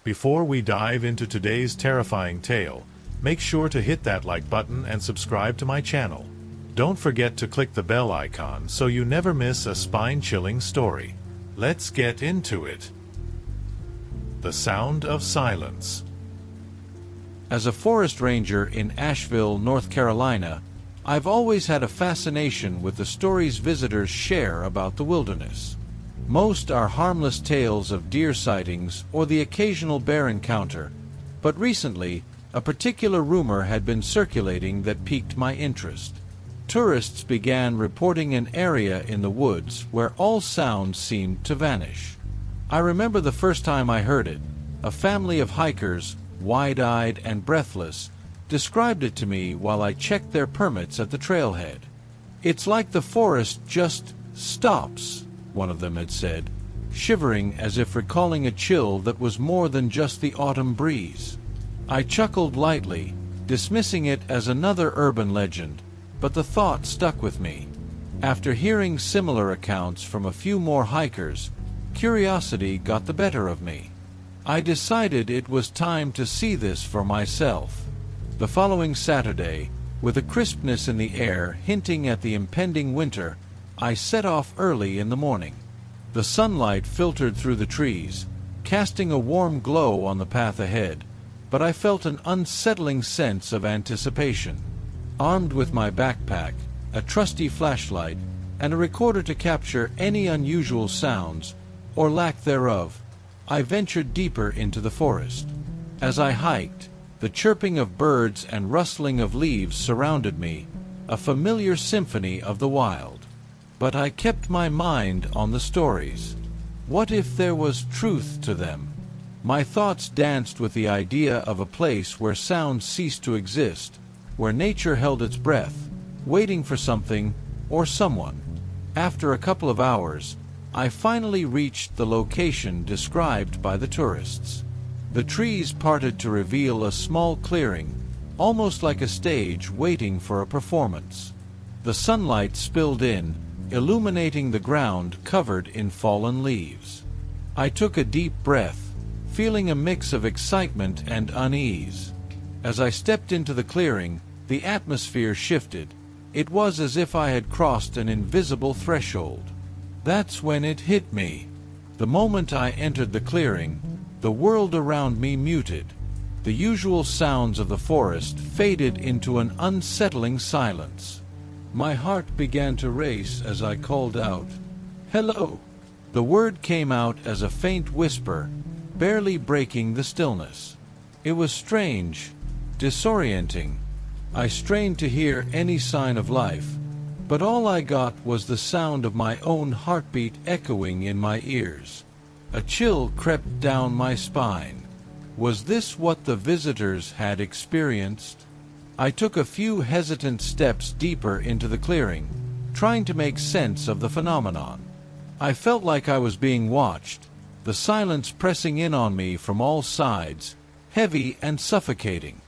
Before we dive into today's terrifying tale, make sure to hit that like button and subscribe to my channel. Don't forget to click the bell icon so you never miss a spine-chilling story. Let's get into it. The sound of silence. As a forest ranger in Asheville, North Carolina, I've always had a fascination with the stories visitors share about the wilderness. Most are harmless tales of deer sightings or the occasional bear encounter, but recently, a particular rumor had been circulating that piqued my interest. Tourists began reporting an area in the woods where all sounds seemed to vanish. I remember the first time I heard it. A family of hikers, wide-eyed and breathless, described it to me while I checked their permits at the trailhead. "It's like the forest just stops," one of them had said, shivering as if recalling a chill that was more than just the autumn breeze. I chuckled lightly, dismissing it as another urban legend, but the thought stuck with me. After hearing similar accounts from a few more hikers, curiosity got the better of me. I decided it was time to see this for myself. The following Saturday, with a crispness in the air hinting at the impending winter, I set off early in the morning. The sunlight filtered through the trees, casting a warm glow on the path ahead, but I felt an unsettling sense of anticipation. Armed with my backpack, a trusty flashlight, and a recorder to capture any unusual sounds, or lack thereof, I ventured deeper into the forest. As I hiked, the chirping of birds and rustling of leaves surrounded me, a familiar symphony of the wild. But I kept my mind on the stories. What if there was truth to them? My thoughts danced with the idea of a place where sound ceased to exist, where nature held its breath, waiting for something or someone. After a couple of hours, I finally reached the location described by the tourists. The trees parted to reveal a small clearing, almost like a stage waiting for a performance. The sunlight spilled in, illuminating the ground covered in fallen leaves. I took a deep breath, feeling a mix of excitement and unease. As I stepped into the clearing, the atmosphere shifted. It was as if I had crossed an invisible threshold. That's when it hit me. The moment I entered the clearing, the world around me muted. The usual sounds of the forest faded into an unsettling silence. My heart began to race as I called out, "Hello!" The word came out as a faint whisper, barely breaking the stillness. It was strange, disorienting. I strained to hear any sign of life, but all I got was the sound of my own heartbeat echoing in my ears. A chill crept down my spine. Was this what the visitors had experienced? I took a few hesitant steps deeper into the clearing, trying to make sense of the phenomenon. I felt like I was being watched, the silence pressing in on me from all sides, heavy and suffocating.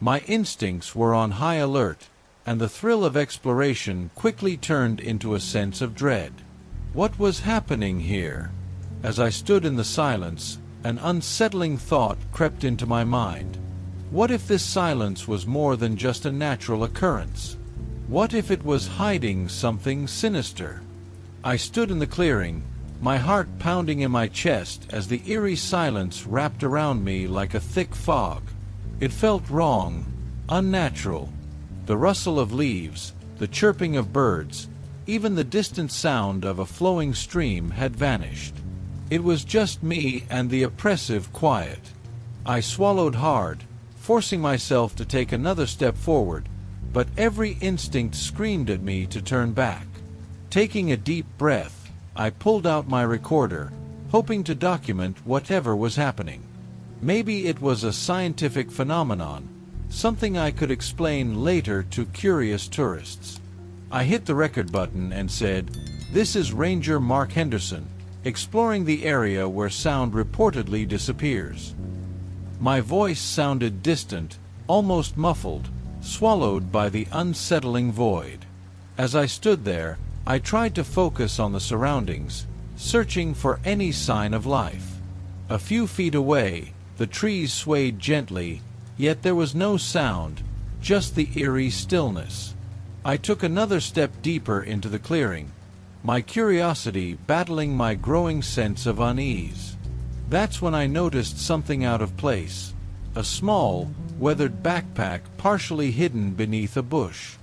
My instincts were on high alert, and the thrill of exploration quickly turned into a sense of dread. What was happening here? As I stood in the silence, an unsettling thought crept into my mind. What if this silence was more than just a natural occurrence? What if it was hiding something sinister? I stood in the clearing, my heart pounding in my chest as the eerie silence wrapped around me like a thick fog. It felt wrong, unnatural. The rustle of leaves, the chirping of birds, even the distant sound of a flowing stream had vanished. It was just me and the oppressive quiet. I swallowed hard, forcing myself to take another step forward, but every instinct screamed at me to turn back. Taking a deep breath, I pulled out my recorder, hoping to document whatever was happening. Maybe it was a scientific phenomenon, something I could explain later to curious tourists. I hit the record button and said, "This is Ranger Mark Henderson, exploring the area where sound reportedly disappears." My voice sounded distant, almost muffled, swallowed by the unsettling void. As I stood there, I tried to focus on the surroundings, searching for any sign of life. A few feet away, The trees swayed gently, yet there was no sound, just the eerie stillness. I took another step deeper into the clearing, my curiosity battling my growing sense of unease. That's when I noticed something out of place, a small, weathered backpack partially hidden beneath a bush.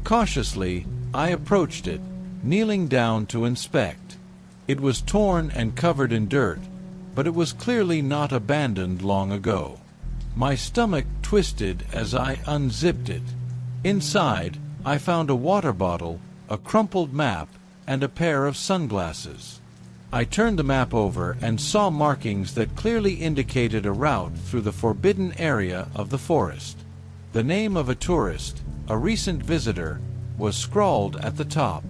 Cautiously, I approached it, kneeling down to inspect. It was torn and covered in dirt, but it was clearly not abandoned long ago. My stomach twisted as I unzipped it. Inside, I found a water bottle, a crumpled map, and a pair of sunglasses. I turned the map over and saw markings that clearly indicated a route through the forbidden area of the forest. The name of a tourist, a recent visitor, was scrawled at the top.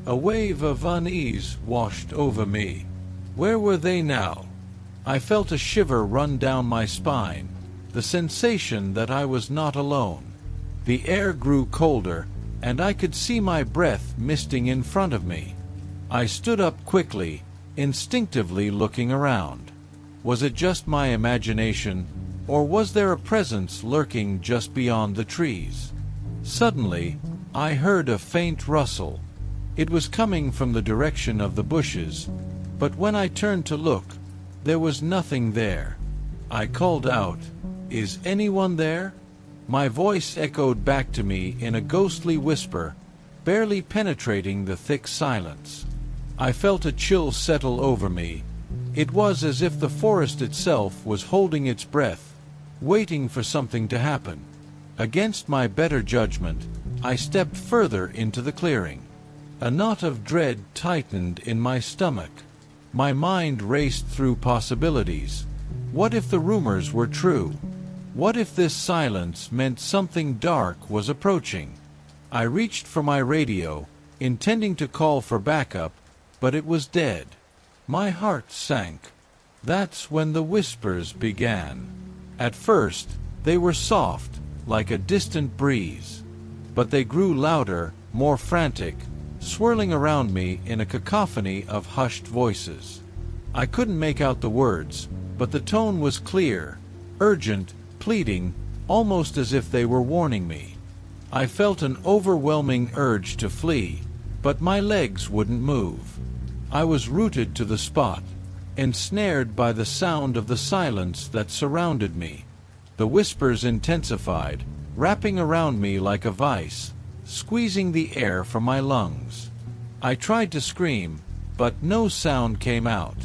A wave of unease washed over me. Where were they now? I felt a shiver run down my spine, the sensation that I was not alone. The air grew colder, and I could see my breath misting in front of me. I stood up quickly, instinctively looking around. Was it just my imagination, or was there a presence lurking just beyond the trees? Suddenly, I heard a faint rustle. It was coming from the direction of the bushes, but when I turned to look, there was nothing there. I called out, "Is anyone there?" My voice echoed back to me in a ghostly whisper, barely penetrating the thick silence. I felt a chill settle over me. It was as if the forest itself was holding its breath, waiting for something to happen. Against my better judgment, I stepped further into the clearing. A knot of dread tightened in my stomach. My mind raced through possibilities. What if the rumors were true? What if this silence meant something dark was approaching? I reached for my radio, intending to call for backup, but it was dead. My heart sank. That's when the whispers began. At first, they were soft, like a distant breeze. But they grew louder, more frantic, swirling around me in a cacophony of hushed voices. I couldn't make out the words, but the tone was clear, urgent, pleading, almost as if they were warning me. I felt an overwhelming urge to flee, but my legs wouldn't move. I was rooted to the spot, ensnared by the sound of the silence that surrounded me. The whispers intensified, wrapping around me like a vice, squeezing the air from my lungs. I tried to scream, but no sound came out.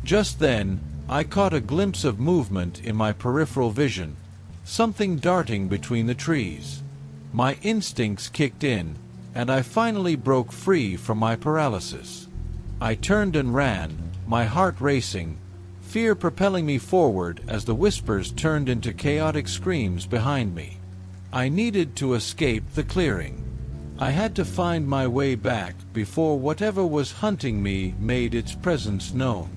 Just then, I caught a glimpse of movement in my peripheral vision, something darting between the trees. My instincts kicked in, and I finally broke free from my paralysis. I turned and ran, my heart racing, fear propelling me forward as the whispers turned into chaotic screams behind me. I needed to escape the clearing. I had to find my way back before whatever was hunting me made its presence known.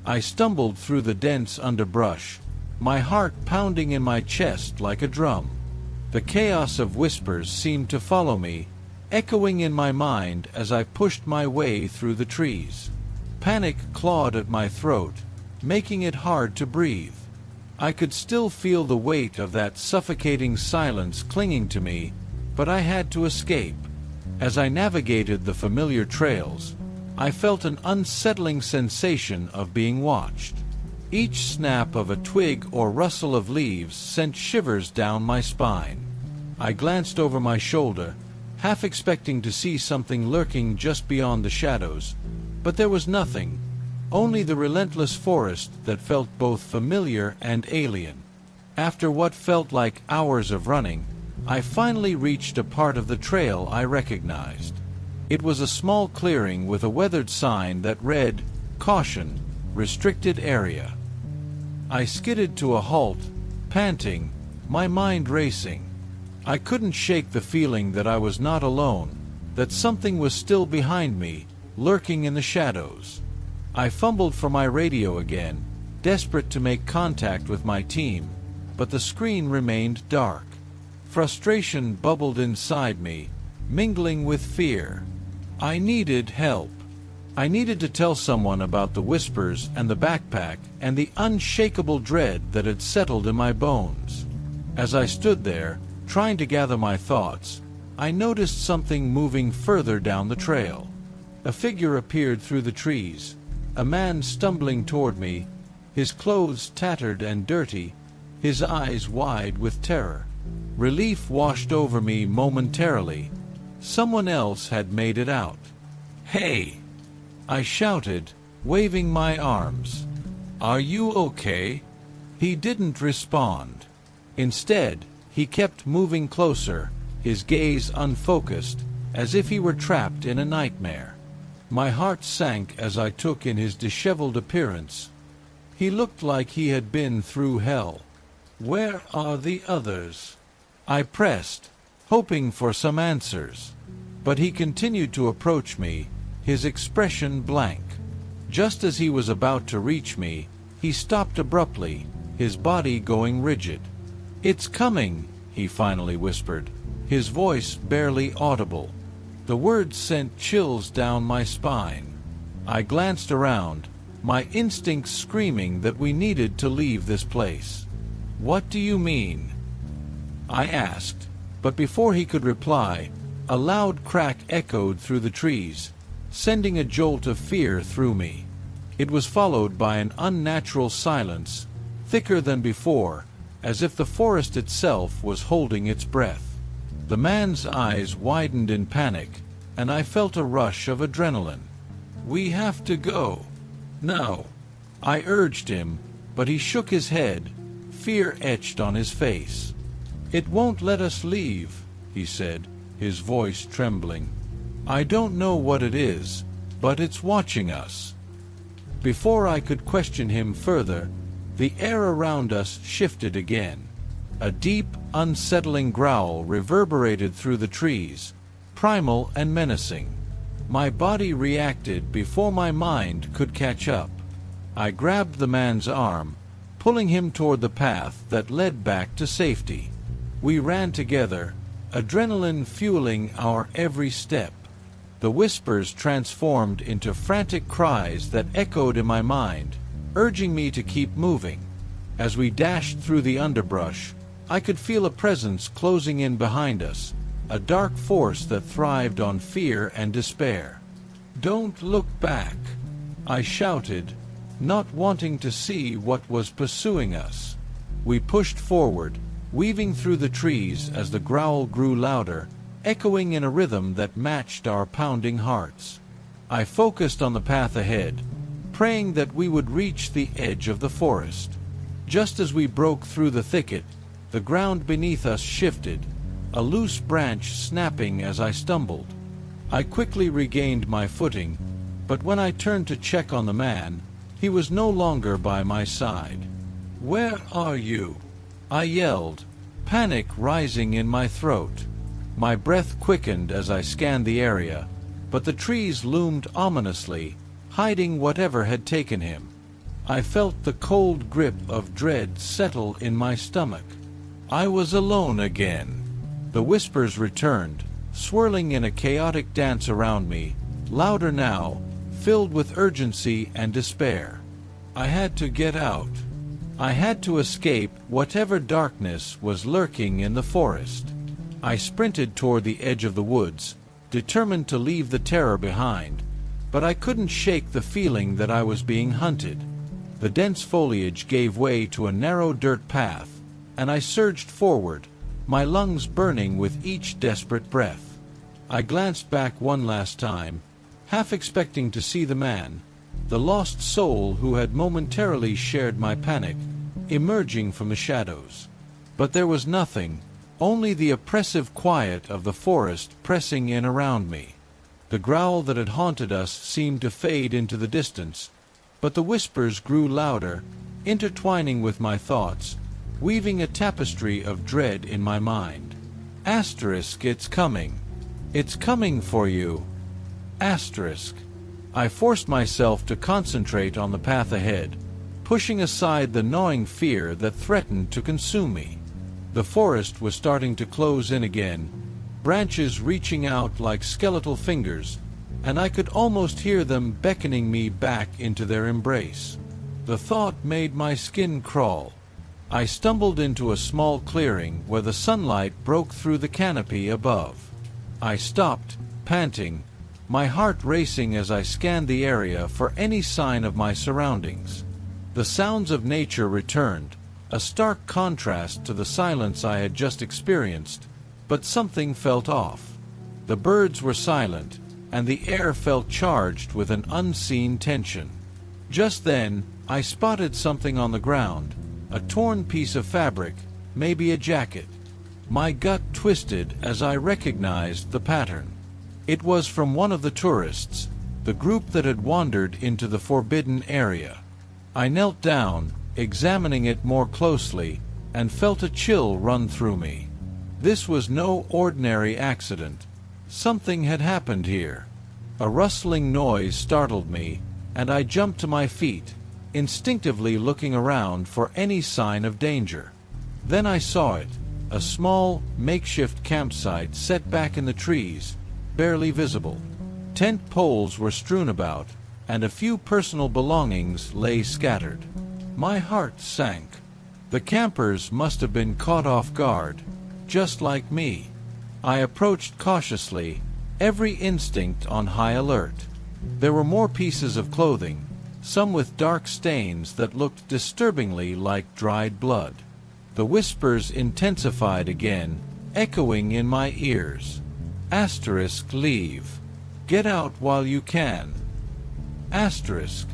I stumbled through the dense underbrush, my heart pounding in my chest like a drum. The chaos of whispers seemed to follow me, echoing in my mind as I pushed my way through the trees. Panic clawed at my throat, making it hard to breathe. I could still feel the weight of that suffocating silence clinging to me, but I had to escape. As I navigated the familiar trails, I felt an unsettling sensation of being watched. Each snap of a twig or rustle of leaves sent shivers down my spine. I glanced over my shoulder, half expecting to see something lurking just beyond the shadows, but there was nothing, only the relentless forest that felt both familiar and alien. After what felt like hours of running, I finally reached a part of the trail I recognized. It was a small clearing with a weathered sign that read, "Caution, restricted area." I skidded to a halt, panting, my mind racing. I couldn't shake the feeling that I was not alone, that something was still behind me, lurking in the shadows. I fumbled for my radio again, desperate to make contact with my team, but the screen remained dark. Frustration bubbled inside me, mingling with fear. I needed help. I needed to tell someone about the whispers and the backpack and the unshakable dread that had settled in my bones. As I stood there, trying to gather my thoughts, I noticed something moving further down the trail. A figure appeared through the trees, a man stumbling toward me, his clothes tattered and dirty, his eyes wide with terror. Relief washed over me momentarily. Someone else had made it out. "Hey!" I shouted, waving my arms. "Are you okay?" He didn't respond. Instead, he kept moving closer, his gaze unfocused, as if he were trapped in a nightmare. My heart sank as I took in his disheveled appearance. He looked like he had been through hell. "Where are the others?" I pressed, hoping for some answers. But he continued to approach me, his expression blank. Just as he was about to reach me, he stopped abruptly, his body going rigid. "It's coming," he finally whispered, his voice barely audible. The words sent chills down my spine. I glanced around, my instincts screaming that we needed to leave this place. "What do you mean?" I asked, but before he could reply, a loud crack echoed through the trees, sending a jolt of fear through me. It was followed by an unnatural silence, thicker than before, as if the forest itself was holding its breath. The man's eyes widened in panic, and I felt a rush of adrenaline. "We have to go." "No." I urged him, but he shook his head, fear etched on his face. "It won't let us leave," he said, his voice trembling. "I don't know what it is, but it's watching us." Before I could question him further, the air around us shifted again. A deep, unsettling growl reverberated through the trees, primal and menacing. My body reacted before my mind could catch up. I grabbed the man's arm, pulling him toward the path that led back to safety. We ran together, adrenaline fueling our every step. The whispers transformed into frantic cries that echoed in my mind, urging me to keep moving. As we dashed through the underbrush, I could feel a presence closing in behind us, a dark force that thrived on fear and despair. "Don't look back," I shouted, not wanting to see what was pursuing us. We pushed forward, weaving through the trees as the growl grew louder, echoing in a rhythm that matched our pounding hearts. I focused on the path ahead, praying that we would reach the edge of the forest. Just as we broke through the thicket, the ground beneath us shifted, a loose branch snapping as I stumbled. I quickly regained my footing, but when I turned to check on the man, he was no longer by my side. "Where are you?" I yelled, panic rising in my throat. My breath quickened as I scanned the area, but the trees loomed ominously, hiding whatever had taken him. I felt the cold grip of dread settle in my stomach. I was alone again. The whispers returned, swirling in a chaotic dance around me, louder now, filled with urgency and despair. I had to get out. I had to escape whatever darkness was lurking in the forest. I sprinted toward the edge of the woods, determined to leave the terror behind, but I couldn't shake the feeling that I was being hunted. The dense foliage gave way to a narrow dirt path, and I surged forward, my lungs burning with each desperate breath. I glanced back one last time, half expecting to see the man, the lost soul who had momentarily shared my panic, emerging from the shadows. But there was nothing, only the oppressive quiet of the forest pressing in around me. The growl that had haunted us seemed to fade into the distance, but the whispers grew louder, intertwining with my thoughts, weaving a tapestry of dread in my mind. Asterisk, it's coming. It's coming for you. Asterisk. I forced myself to concentrate on the path ahead, pushing aside the gnawing fear that threatened to consume me. The forest was starting to close in again, branches reaching out like skeletal fingers, and I could almost hear them beckoning me back into their embrace. The thought made my skin crawl. I stumbled into a small clearing where the sunlight broke through the canopy above. I stopped, panting, my heart racing as I scanned the area for any sign of my surroundings. The sounds of nature returned, a stark contrast to the silence I had just experienced, but something felt off. The birds were silent, and the air felt charged with an unseen tension. Just then, I spotted something on the ground, a torn piece of fabric, maybe a jacket. My gut twisted as I recognized the pattern. It was from one of the tourists, the group that had wandered into the forbidden area. I knelt down, examining it more closely, and felt a chill run through me. This was no ordinary accident. Something had happened here. A rustling noise startled me, and I jumped to my feet, instinctively looking around for any sign of danger. Then I saw it, a small, makeshift campsite set back in the trees, barely visible. Tent poles were strewn about, and a few personal belongings lay scattered. My heart sank. The campers must have been caught off guard, just like me. I approached cautiously, every instinct on high alert. There were more pieces of clothing, some with dark stains that looked disturbingly like dried blood. The whispers intensified again, echoing in my ears. Asterisk leave. Get out while you can. Asterisk.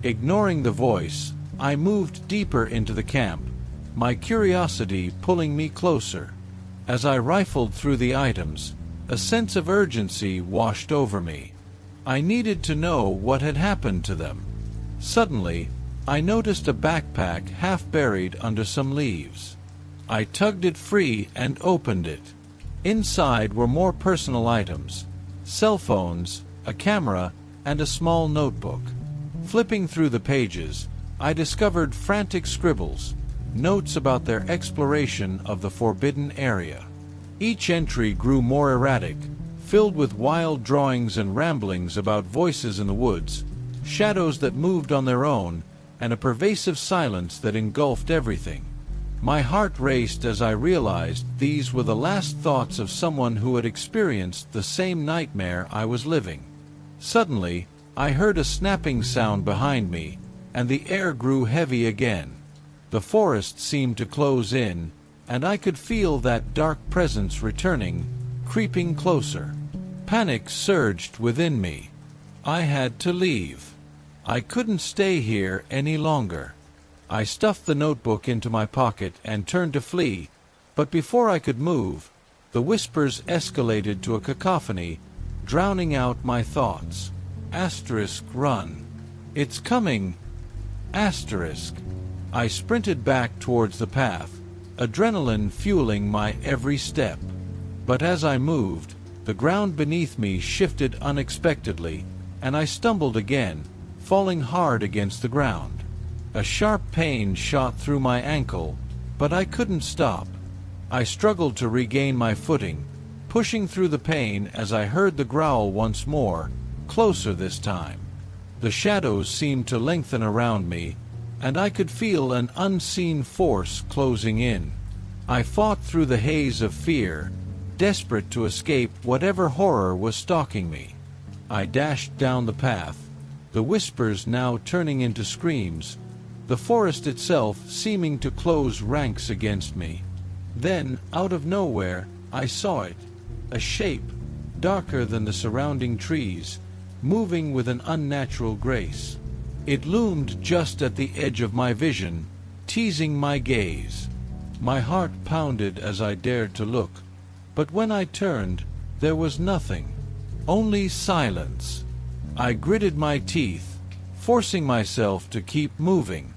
Ignoring the voice, I moved deeper into the camp, my curiosity pulling me closer. As I rifled through the items, a sense of urgency washed over me. I needed to know what had happened to them. Suddenly, I noticed a backpack half buried under some leaves. I tugged it free and opened it. Inside were more personal items, cell phones, a camera, and a small notebook. Flipping through the pages, I discovered frantic scribbles, notes about their exploration of the forbidden area. Each entry grew more erratic, filled with wild drawings and ramblings about voices in the woods, shadows that moved on their own, and a pervasive silence that engulfed everything. My heart raced as I realized these were the last thoughts of someone who had experienced the same nightmare I was living. Suddenly, I heard a snapping sound behind me, and the air grew heavy again. The forest seemed to close in, and I could feel that dark presence returning, creeping closer. Panic surged within me. I had to leave. I couldn't stay here any longer. I stuffed the notebook into my pocket and turned to flee, but before I could move, the whispers escalated to a cacophony, drowning out my thoughts. Asterisk run. It's coming. Asterisk. I sprinted back towards the path, adrenaline fueling my every step. But as I moved, the ground beneath me shifted unexpectedly, and I stumbled again, falling hard against the ground. A sharp pain shot through my ankle, but I couldn't stop. I struggled to regain my footing, pushing through the pain as I heard the growl once more, closer this time. The shadows seemed to lengthen around me, and I could feel an unseen force closing in. I fought through the haze of fear, desperate to escape whatever horror was stalking me. I dashed down the path, the whispers now turning into screams, the forest itself seeming to close ranks against me. Then, out of nowhere, I saw it, a shape, darker than the surrounding trees, moving with an unnatural grace. It loomed just at the edge of my vision, teasing my gaze. My heart pounded as I dared to look, but when I turned, there was nothing, only silence. I gritted my teeth, forcing myself to keep moving.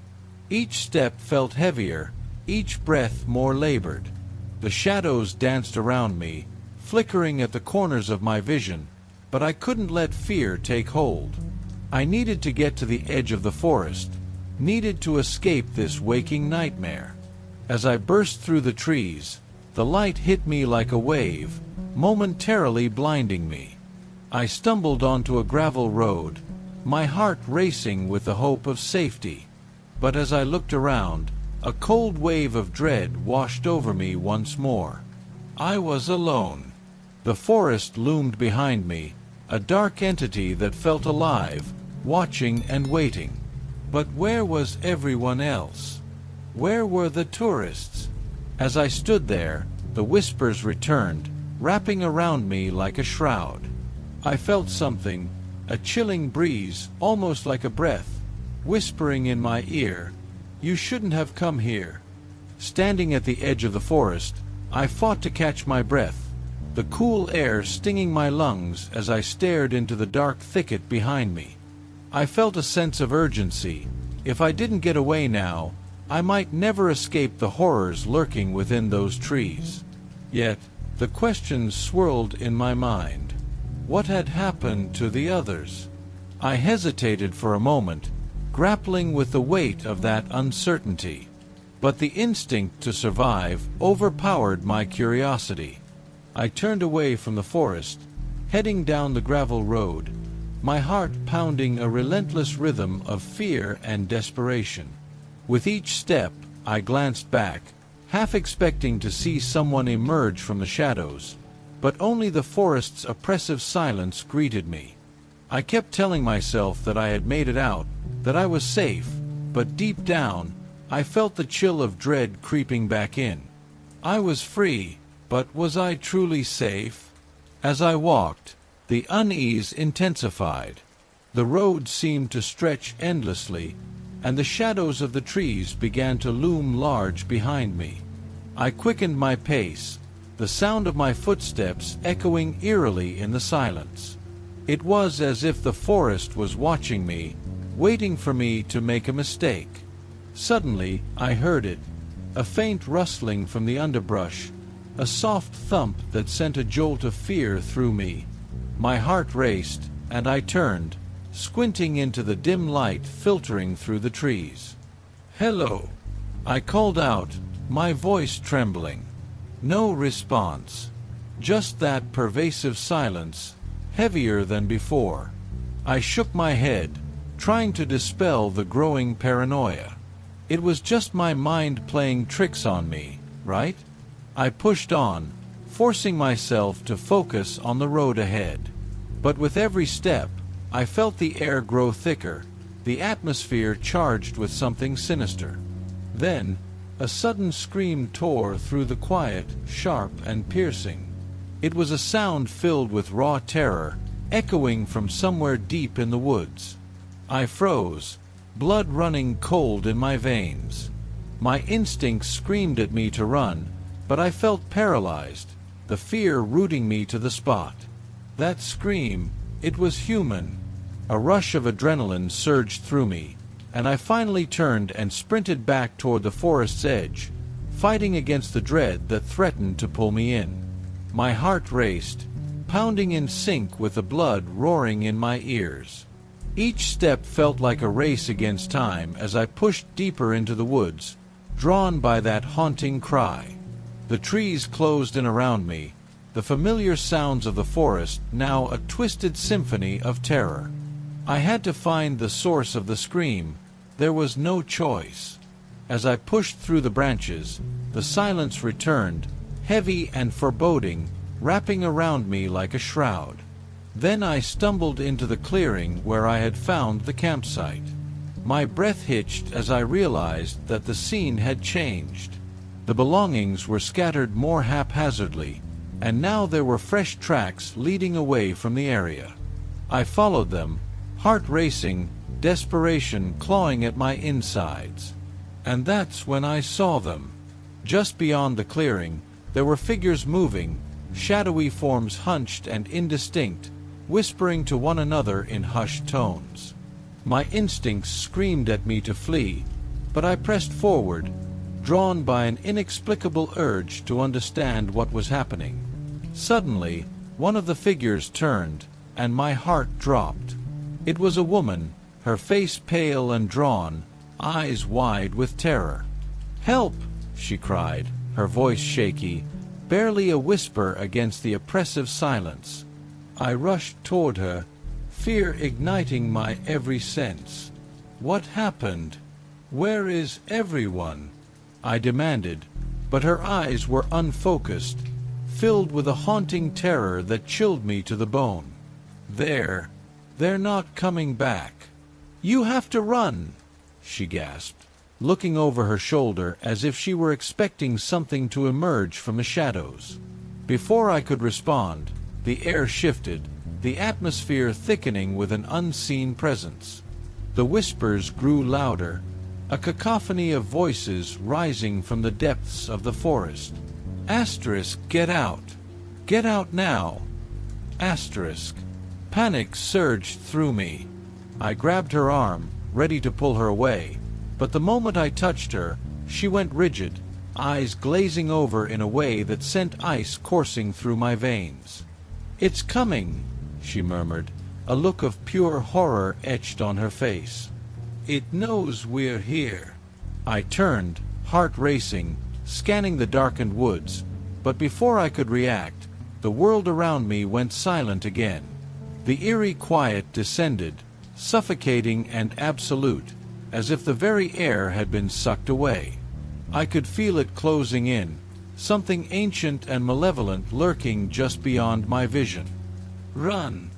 Each step felt heavier, each breath more labored. The shadows danced around me, flickering at the corners of my vision, but I couldn't let fear take hold. I needed to get to the edge of the forest, needed to escape this waking nightmare. As I burst through the trees, the light hit me like a wave, momentarily blinding me. I stumbled onto a gravel road, my heart racing with the hope of safety. But as I looked around, a cold wave of dread washed over me once more. I was alone. The forest loomed behind me, a dark entity that felt alive, watching and waiting. But where was everyone else? Where were the tourists? As I stood there, the whispers returned, wrapping around me like a shroud. I felt something, a chilling breeze, almost like a breath, whispering in my ear, "You shouldn't have come here." Standing at the edge of the forest, I fought to catch my breath, the cool air stinging my lungs as I stared into the dark thicket behind me. I felt a sense of urgency. If I didn't get away now, I might never escape the horrors lurking within those trees. Yet, the questions swirled in my mind. What had happened to the others? I hesitated for a moment, grappling with the weight of that uncertainty. But the instinct to survive overpowered my curiosity. I turned away from the forest, heading down the gravel road, my heart pounding a relentless rhythm of fear and desperation. With each step, I glanced back, half expecting to see someone emerge from the shadows, but only the forest's oppressive silence greeted me. I kept telling myself that I had made it out, that I was safe, but deep down, I felt the chill of dread creeping back in. I was free, but was I truly safe? As I walked, the unease intensified. The road seemed to stretch endlessly, and the shadows of the trees began to loom large behind me. I quickened my pace, the sound of my footsteps echoing eerily in the silence. It was as if the forest was watching me, waiting for me to make a mistake. Suddenly, I heard it, a faint rustling from the underbrush, a soft thump that sent a jolt of fear through me. My heart raced, and I turned, squinting into the dim light filtering through the trees. "Hello!" I called out, my voice trembling. No response. Just that pervasive silence, heavier than before. I shook my head, trying to dispel the growing paranoia. It was just my mind playing tricks on me, right? I pushed on, forcing myself to focus on the road ahead. But with every step, I felt the air grow thicker, the atmosphere charged with something sinister. Then, a sudden scream tore through the quiet, sharp and piercing. It was a sound filled with raw terror, echoing from somewhere deep in the woods. I froze, blood running cold in my veins. My instincts screamed at me to run, but I felt paralyzed, the fear rooting me to the spot. That scream, it was human. A rush of adrenaline surged through me, and I finally turned and sprinted back toward the forest's edge, fighting against the dread that threatened to pull me in. My heart raced, pounding in sync with the blood roaring in my ears. Each step felt like a race against time as I pushed deeper into the woods, drawn by that haunting cry. The trees closed in around me, the familiar sounds of the forest now a twisted symphony of terror. I had to find the source of the scream. There was no choice. As I pushed through the branches, the silence returned, heavy and foreboding, wrapping around me like a shroud. Then I stumbled into the clearing where I had found the campsite. My breath hitched as I realized that the scene had changed. The belongings were scattered more haphazardly, and now there were fresh tracks leading away from the area. I followed them, heart racing, desperation clawing at my insides. And that's when I saw them. Just beyond the clearing, there were figures moving, shadowy forms hunched and indistinct, whispering to one another in hushed tones. My instincts screamed at me to flee, but I pressed forward, drawn by an inexplicable urge to understand what was happening. Suddenly, one of the figures turned, and my heart dropped. It was a woman, her face pale and drawn, eyes wide with terror. "Help!" she cried, her voice shaky, barely a whisper against the oppressive silence. I rushed toward her, fear igniting my every sense. "What happened? Where is everyone?" I demanded, but her eyes were unfocused, filled with a haunting terror that chilled me to the bone. They're not coming back. You have to run," she gasped, looking over her shoulder as if she were expecting something to emerge from the shadows. Before I could respond, the air shifted, the atmosphere thickening with an unseen presence. The whispers grew louder, a cacophony of voices rising from the depths of the forest. Asterisk, get out! Get out now! Asterisk. Panic surged through me. I grabbed her arm, ready to pull her away, but the moment I touched her, she went rigid, eyes glazing over in a way that sent ice coursing through my veins. "It's coming," she murmured, a look of pure horror etched on her face. "It knows we're here." I turned, heart racing, scanning the darkened woods, but before I could react, the world around me went silent again. The eerie quiet descended, suffocating and absolute, as if the very air had been sucked away. I could feel it closing in, something ancient and malevolent lurking just beyond my vision. "Run!"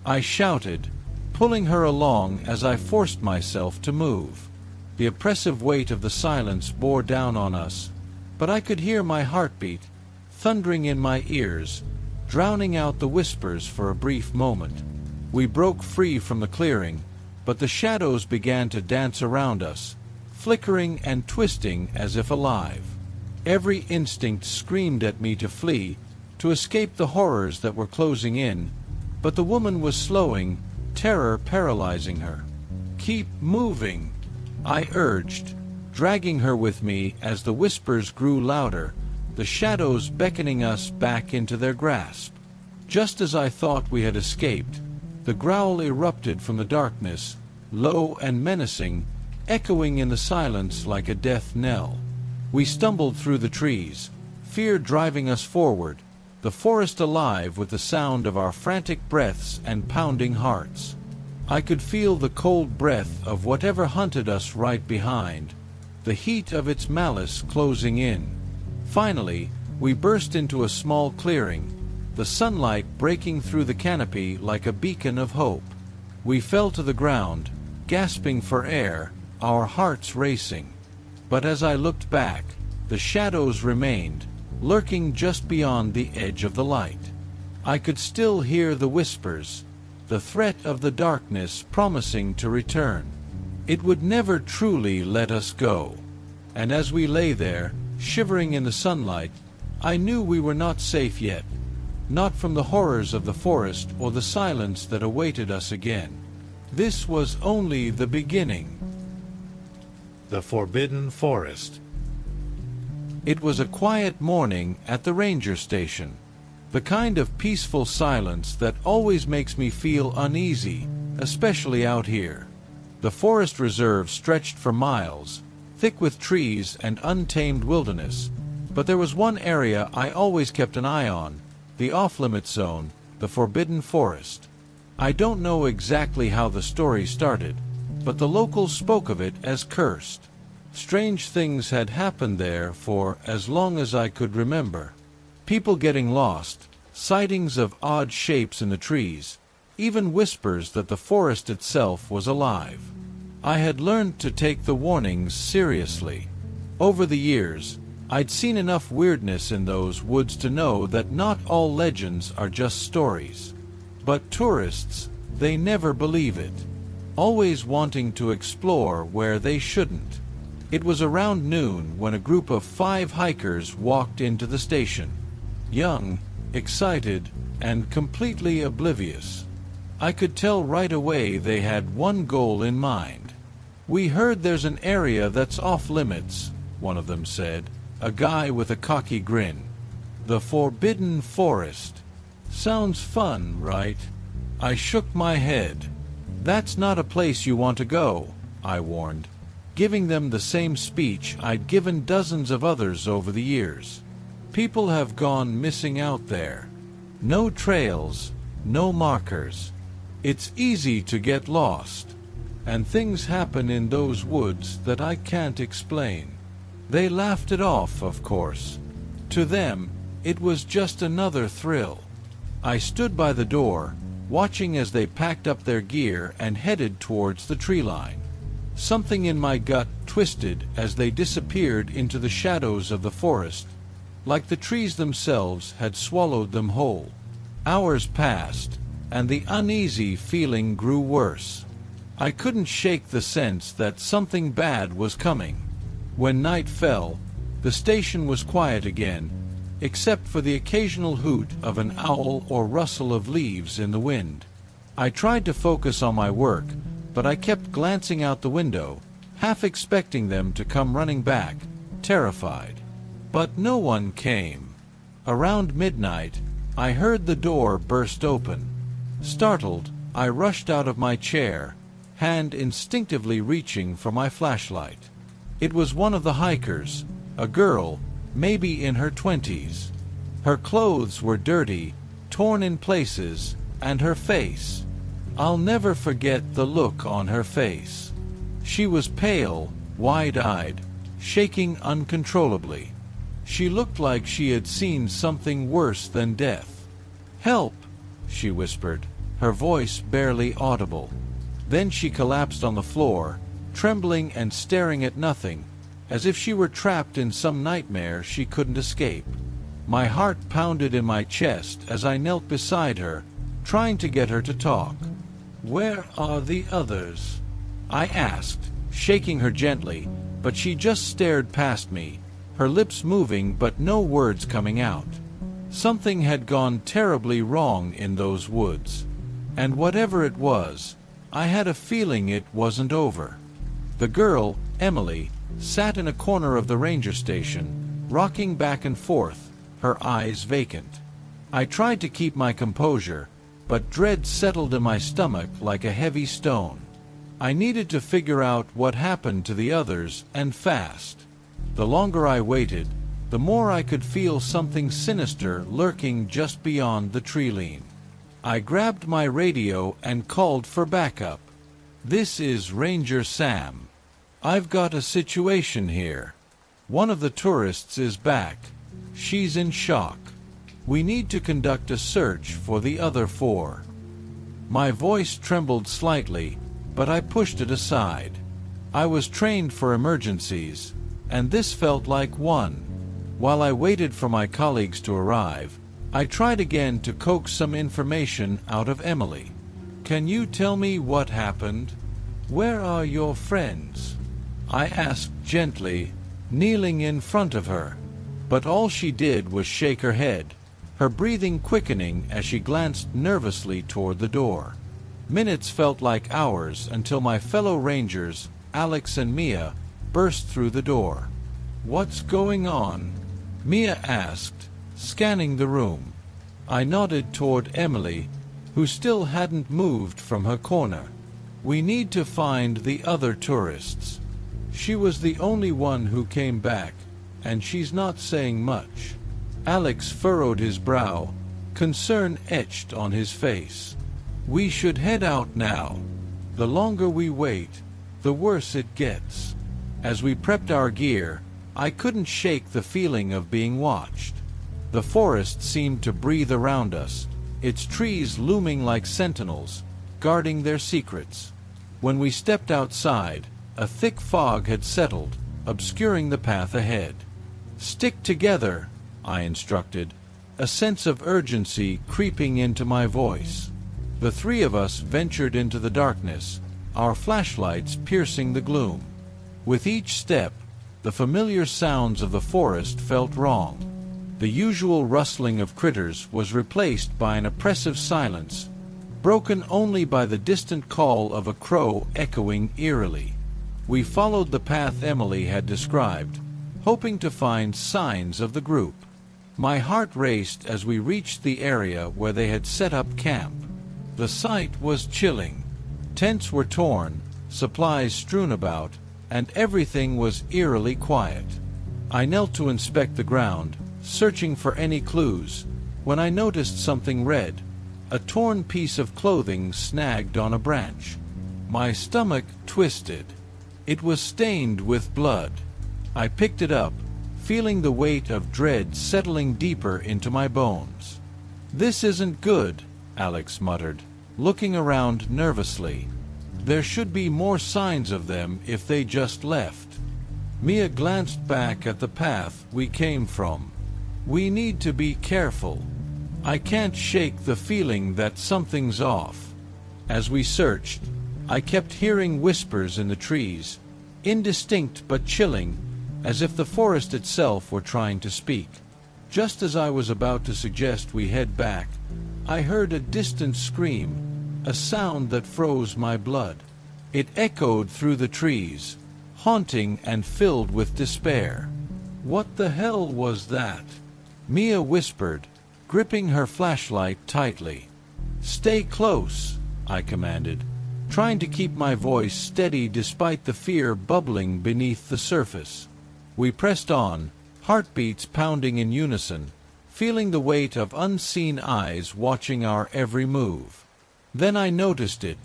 I shouted, pulling her along as I forced myself to move. The oppressive weight of the silence bore down on us, but I could hear my heartbeat, thundering in my ears, drowning out the whispers for a brief moment. We broke free from the clearing, but the shadows began to dance around us, flickering and twisting as if alive. Every instinct screamed at me to flee, to escape the horrors that were closing in, but the woman was slowing, terror paralyzing her. "Keep moving," I urged, dragging her with me as the whispers grew louder, the shadows beckoning us back into their grasp. Just as I thought we had escaped, the growl erupted from the darkness, low and menacing, echoing in the silence like a death knell. We stumbled through the trees, fear driving us forward, the forest alive with the sound of our frantic breaths and pounding hearts. I could feel the cold breath of whatever hunted us right behind, the heat of its malice closing in. Finally, we burst into a small clearing, the sunlight breaking through the canopy like a beacon of hope. We fell to the ground, gasping for air, our hearts racing. But as I looked back, the shadows remained, lurking just beyond the edge of the light. I could still hear the whispers, the threat of the darkness promising to return. It would never truly let us go. And as we lay there, shivering in the sunlight, I knew we were not safe yet, not from the horrors of the forest or the silence that awaited us again. This was only the beginning. The Forbidden Forest. It was a quiet morning at the ranger station, the kind of peaceful silence that always makes me feel uneasy, especially out here. The forest reserve stretched for miles, thick with trees and untamed wilderness, but there was one area I always kept an eye on, the off-limit zone, the Forbidden Forest. I don't know exactly how the story started, but the locals spoke of it as cursed. Strange things had happened there for as long as I could remember. People getting lost, sightings of odd shapes in the trees, even whispers that the forest itself was alive. I had learned to take the warnings seriously. Over the years, I'd seen enough weirdness in those woods to know that not all legends are just stories. But tourists, they never believe it, always wanting to explore where they shouldn't. It was around noon when a group of 5 hikers walked into the station. Young, excited, and completely oblivious. I could tell right away they had one goal in mind. "We heard there's an area that's off limits," one of them said, a guy with a cocky grin. "The Forbidden Forest. Sounds fun, right?" I shook my head. "That's not a place you want to go," I warned, giving them the same speech I'd given dozens of others over the years. "People have gone missing out there. No trails, no markers. It's easy to get lost. And things happen in those woods that I can't explain." They laughed it off, of course. To them, it was just another thrill. I stood by the door, watching as they packed up their gear and headed towards the tree line. Something in my gut twisted as they disappeared into the shadows of the forest, like the trees themselves had swallowed them whole. Hours passed, and the uneasy feeling grew worse. I couldn't shake the sense that something bad was coming. When night fell, the station was quiet again, except for the occasional hoot of an owl or rustle of leaves in the wind. I tried to focus on my work, but I kept glancing out the window, half expecting them to come running back, terrified. But no one came. Around midnight, I heard the door burst open. Startled, I rushed out of my chair, hand instinctively reaching for my flashlight. It was one of the hikers, a girl, maybe in her 20s. Her clothes were dirty, torn in places, and her face. I'll never forget the look on her face. She was pale, wide-eyed, shaking uncontrollably. She looked like she had seen something worse than death. "Help!" she whispered, her voice barely audible. Then she collapsed on the floor, trembling and staring at nothing, as if she were trapped in some nightmare she couldn't escape. My heart pounded in my chest as I knelt beside her, trying to get her to talk. "Where are the others?" I asked, shaking her gently, but she just stared past me, her lips moving but no words coming out. Something had gone terribly wrong in those woods. And whatever it was, I had a feeling it wasn't over. The girl, Emily, sat in a corner of the ranger station, rocking back and forth, her eyes vacant. I tried to keep my composure, but dread settled in my stomach like a heavy stone. I needed to figure out what happened to the others, and fast. The longer I waited, the more I could feel something sinister lurking just beyond the tree line. I grabbed my radio and called for backup. "This is Ranger Sam. I've got a situation here. One of the tourists is back. She's in shock. We need to conduct a search for the other 4. My voice trembled slightly, but I pushed it aside. I was trained for emergencies, and this felt like one. While I waited for my colleagues to arrive, I tried again to coax some information out of Emily. "Can you tell me what happened? Where are your friends?" I asked gently, kneeling in front of her. But all she did was shake her head, her breathing quickening as she glanced nervously toward the door. Minutes felt like hours until my fellow rangers, Alex and Mia, burst through the door. "What's going on?" Mia asked, scanning the room. I nodded toward Emily, who still hadn't moved from her corner. "We need to find the other tourists. She was the only one who came back, and she's not saying much." Alex furrowed his brow, concern etched on his face. "We should head out now. The longer we wait, the worse it gets." As we prepped our gear, I couldn't shake the feeling of being watched. The forest seemed to breathe around us, its trees looming like sentinels, guarding their secrets. When we stepped outside, a thick fog had settled, obscuring the path ahead. "Stick together," I instructed, a sense of urgency creeping into my voice. The 3 of us ventured into the darkness, our flashlights piercing the gloom. With each step, the familiar sounds of the forest felt wrong. The usual rustling of critters was replaced by an oppressive silence, broken only by the distant call of a crow echoing eerily. We followed the path Emily had described, hoping to find signs of the group. My heart raced as we reached the area where they had set up camp. The sight was chilling. Tents were torn, supplies strewn about, and everything was eerily quiet. I knelt to inspect the ground, searching for any clues, when I noticed something red, A torn piece of clothing snagged on a branch. My stomach twisted. It was stained with blood. I picked it up, feeling the weight of dread settling deeper into my bones. "This isn't good," Alex muttered, looking around nervously. "There should be more signs of them if they just left." Mia glanced back at the path we came from. "We need to be careful. I can't shake the feeling that something's off." As we searched, I kept hearing whispers in the trees, indistinct but chilling, as if the forest itself were trying to speak. Just as I was about to suggest we head back, I heard a distant scream, a sound that froze my blood. It echoed through the trees, haunting and filled with despair. "What the hell was that?" Mia whispered, gripping her flashlight tightly. "Stay close," I commanded, trying to keep my voice steady despite the fear bubbling beneath the surface. We pressed on, heartbeats pounding in unison, feeling the weight of unseen eyes watching our every move. Then I noticed it,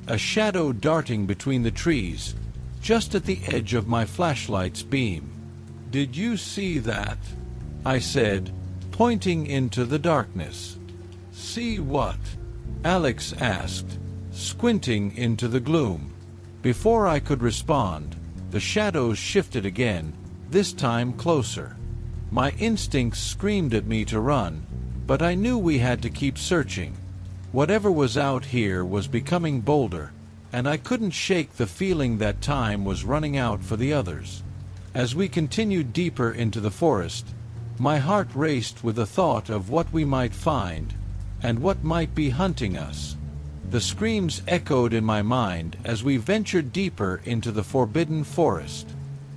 a shadow darting between the trees, just at the edge of my flashlight's beam. "Did you see that?" I said, pointing into the darkness. "See what?" Alex asked, squinting into the gloom. Before I could respond, the shadows shifted again, this time closer. My instincts screamed at me to run, but I knew we had to keep searching. Whatever was out here was becoming bolder, and I couldn't shake the feeling that time was running out for the others. As we continued deeper into the forest, my heart raced with the thought of what we might find, and what might be hunting us. The screams echoed in my mind as we ventured deeper into the forbidden forest.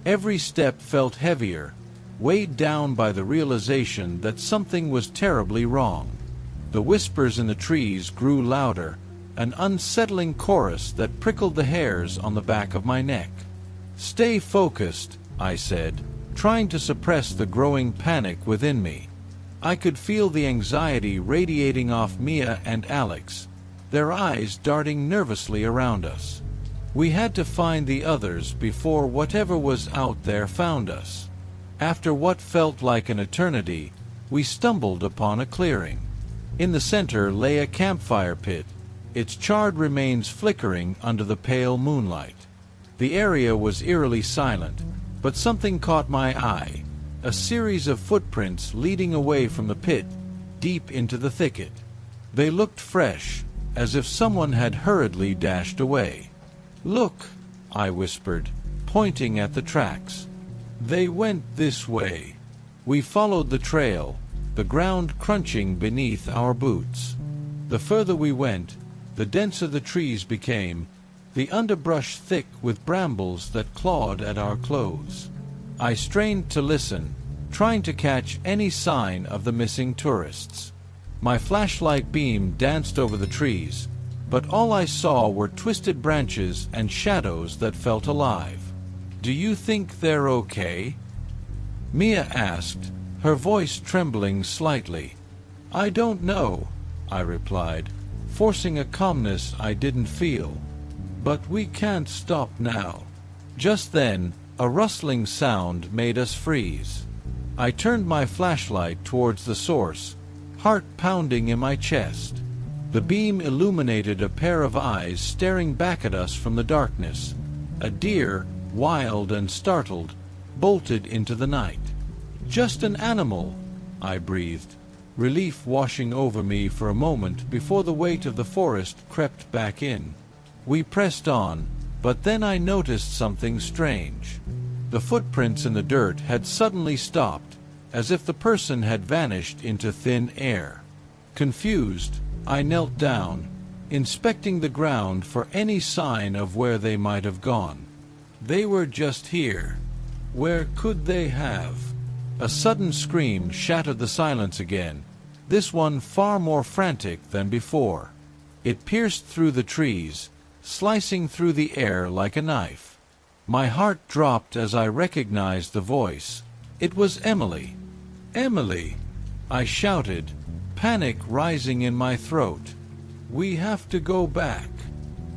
Every step felt heavier, weighed down by the realization that something was terribly wrong. The whispers in the trees grew louder, an unsettling chorus that prickled the hairs on the back of my neck. "Stay focused," I said, trying to suppress the growing panic within me. I could feel the anxiety radiating off Mia and Alex, their eyes darting nervously around us. We had to find the others before whatever was out there found us. After what felt like an eternity, we stumbled upon a clearing. In the center lay a campfire pit, its charred remains flickering under the pale moonlight. The area was eerily silent, but something caught my eye, a series of footprints leading away from the pit, deep into the thicket. They looked fresh, as if someone had hurriedly dashed away. "Look," I whispered, pointing at the tracks. "They went this way." We followed the trail, the ground crunching beneath our boots. The further we went, the denser the trees became, the underbrush thick with brambles that clawed at our clothes. I strained to listen, trying to catch any sign of the missing tourists. My flashlight beam danced over the trees, but all I saw were twisted branches and shadows that felt alive. "Do you think they're okay?" Mia asked, her voice trembling slightly. "I don't know," I replied, forcing a calmness I didn't feel. "But we can't stop now." Just then, a rustling sound made us freeze. I turned my flashlight towards the source, heart pounding in my chest. The beam illuminated a pair of eyes staring back at us from the darkness. A deer, wild and startled, bolted into the night. "Just an animal," I breathed, relief washing over me for a moment before the weight of the forest crept back in. We pressed on, but then I noticed something strange. The footprints in the dirt had suddenly stopped, as if the person had vanished into thin air. Confused, I knelt down, inspecting the ground for any sign of where they might have gone. They were just here. Where could they have? A sudden scream shattered the silence again, this one far more frantic than before. It pierced through the trees, slicing through the air like a knife. My heart dropped as I recognized the voice. It was Emily. "Emily!" I shouted, panic rising in my throat. We have to go back.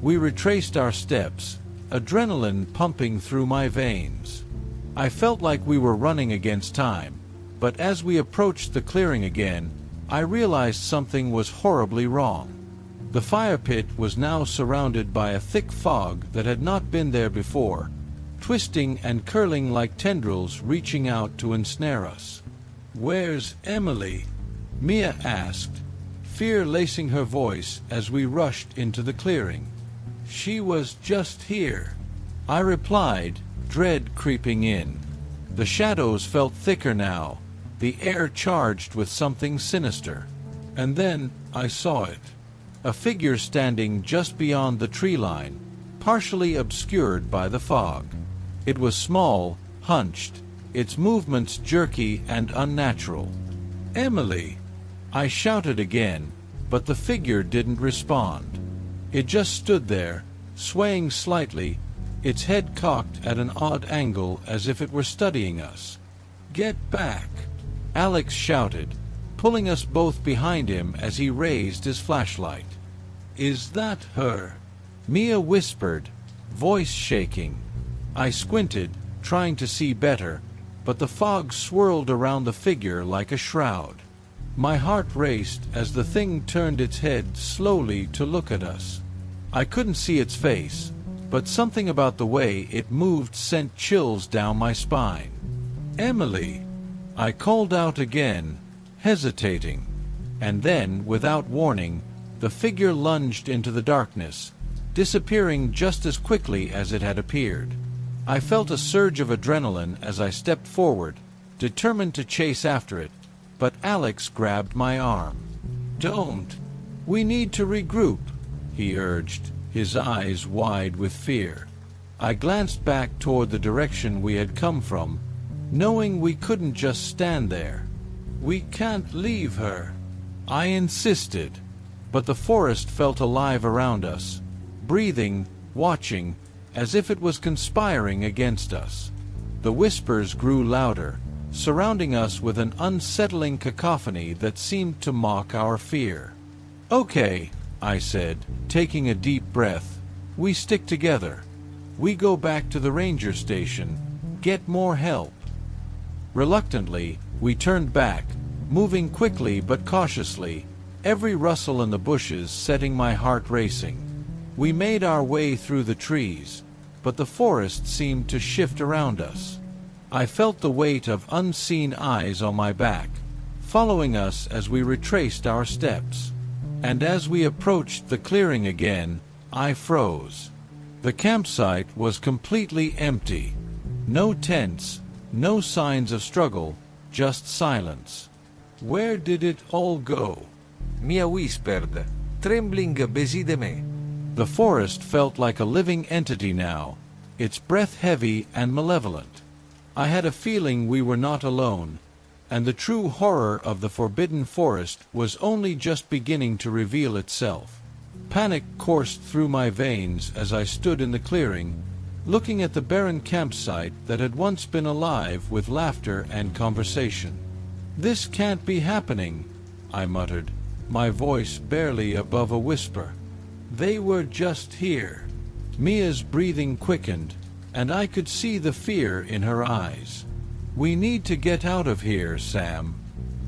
We retraced our steps, adrenaline pumping through my veins. I felt like we were running against time, but as we approached the clearing again, I realized something was horribly wrong. The fire pit was now surrounded by a thick fog that had not been there before, twisting and curling like tendrils reaching out to ensnare us. "Where's Emily?" Mia asked, fear lacing her voice as we rushed into the clearing. "She was just here," I replied, dread creeping in. The shadows felt thicker now, the air charged with something sinister. And then I saw it. A figure standing just beyond the tree line, partially obscured by the fog. It was small, hunched, its movements jerky and unnatural. "Emily!" I shouted again, but the figure didn't respond. It just stood there, swaying slightly, its head cocked at an odd angle as if it were studying us. "Get back!" Alex shouted, pulling us both behind him as he raised his flashlight. "Is that her?" Mia whispered, voice shaking. I squinted, trying to see better, but the fog swirled around the figure like a shroud. My heart raced as the thing turned its head slowly to look at us. I couldn't see its face, but something about the way it moved sent chills down my spine. "Emily!" I called out again, hesitating. And then, without warning, the figure lunged into the darkness, disappearing just as quickly as it had appeared. I felt a surge of adrenaline as I stepped forward, determined to chase after it, but Alex grabbed my arm. "Don't! We need to regroup," he urged, his eyes wide with fear. I glanced back toward the direction we had come from, knowing we couldn't just stand there. "We can't leave her," I insisted. But the forest felt alive around us, breathing, watching, as if it was conspiring against us. The whispers grew louder, surrounding us with an unsettling cacophony that seemed to mock our fear. "Okay," I said, taking a deep breath. "We stick together. We go back to the ranger station, get more help." Reluctantly, we turned back, moving quickly but cautiously, every rustle in the bushes setting my heart racing. We made our way through the trees, but the forest seemed to shift around us. I felt the weight of unseen eyes on my back, following us as we retraced our steps. And as we approached the clearing again, I froze. The campsite was completely empty. No tents, no signs of struggle, just silence. Where did it all go? Mia whispered, trembling beside me. The forest felt like a living entity now, its breath heavy and malevolent. I had a feeling we were not alone, and the true horror of the forbidden forest was only just beginning to reveal itself. Panic coursed through my veins as I stood in the clearing, looking at the barren campsite that had once been alive with laughter and conversation. "This can't be happening," I muttered, my voice barely above a whisper. "They were just here." Mia's breathing quickened, and I could see the fear in her eyes. "We need to get out of here, Sam.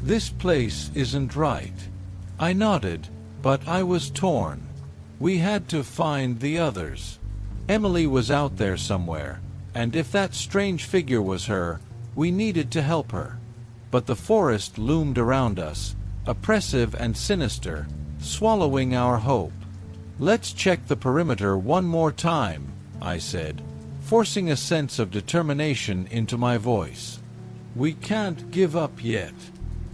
This place isn't right." I nodded, but I was torn. We had to find the others. Emily was out there somewhere, and if that strange figure was her, we needed to help her. But the forest loomed around us, oppressive and sinister, swallowing our hope. "Let's check the perimeter one more time," I said, forcing a sense of determination into my voice. "We can't give up yet."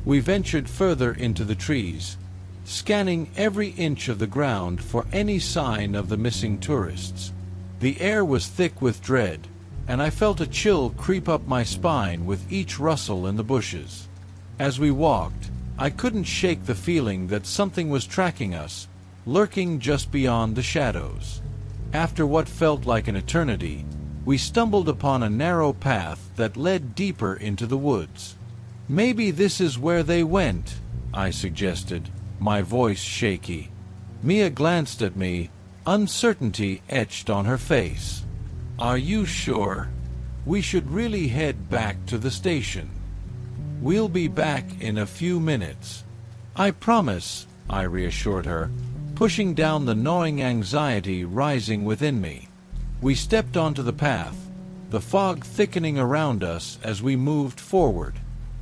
We ventured further into the trees, scanning every inch of the ground for any sign of the missing tourists. The air was thick with dread, and I felt a chill creep up my spine with each rustle in the bushes. As we walked, I couldn't shake the feeling that something was tracking us, lurking just beyond the shadows. After what felt like an eternity, we stumbled upon a narrow path that led deeper into the woods. "Maybe this is where they went," I suggested, my voice shaky. Mia glanced at me, uncertainty etched on her face. "Are you sure? We should really head back to the station. We'll be back in a few minutes." "I promise," I reassured her, pushing down the gnawing anxiety rising within me. We stepped onto the path, the fog thickening around us as we moved forward.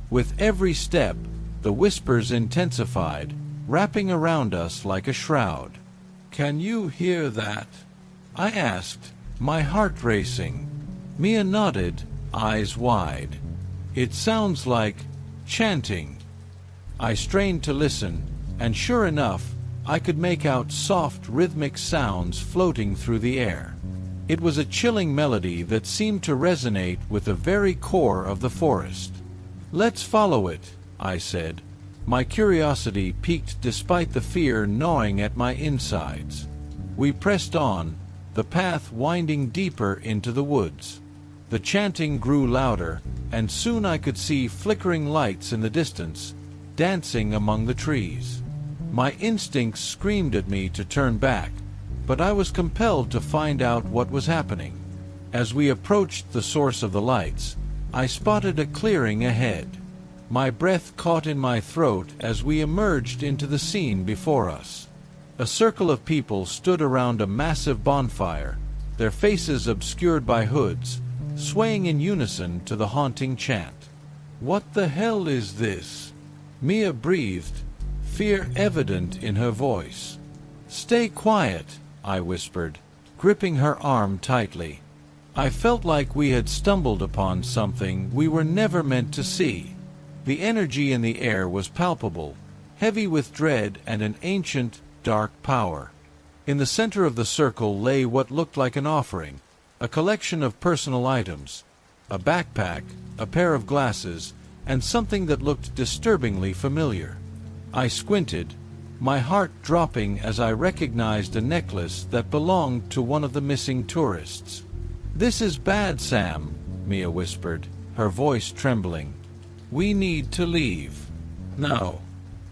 With every step, the whispers intensified, wrapping around us like a shroud. "Can you hear that?" I asked, my heart racing. Mia nodded, eyes wide. "It sounds like chanting." I strained to listen, and sure enough, I could make out soft, rhythmic sounds floating through the air. It was a chilling melody that seemed to resonate with the very core of the forest. "Let's follow it," I said, my curiosity piqued despite the fear gnawing at my insides. We pressed on, the path winding deeper into the woods. The chanting grew louder, and soon I could see flickering lights in the distance, dancing among the trees. My instincts screamed at me to turn back, but I was compelled to find out what was happening. As we approached the source of the lights, I spotted a clearing ahead. My breath caught in my throat as we emerged into the scene before us. A circle of people stood around a massive bonfire, their faces obscured by hoods, swaying in unison to the haunting chant. "What the hell is this?" Mia breathed, fear evident in her voice. "Stay quiet," I whispered, gripping her arm tightly. I felt like we had stumbled upon something we were never meant to see. The energy in the air was palpable, heavy with dread and an ancient, dark power. In the center of the circle lay what looked like an offering, a collection of personal items, a backpack, a pair of glasses, and something that looked disturbingly familiar. I squinted, my heart dropping as I recognized a necklace that belonged to one of the missing tourists. "This is bad, Sam," Mia whispered, her voice trembling. "We need to leave. Now."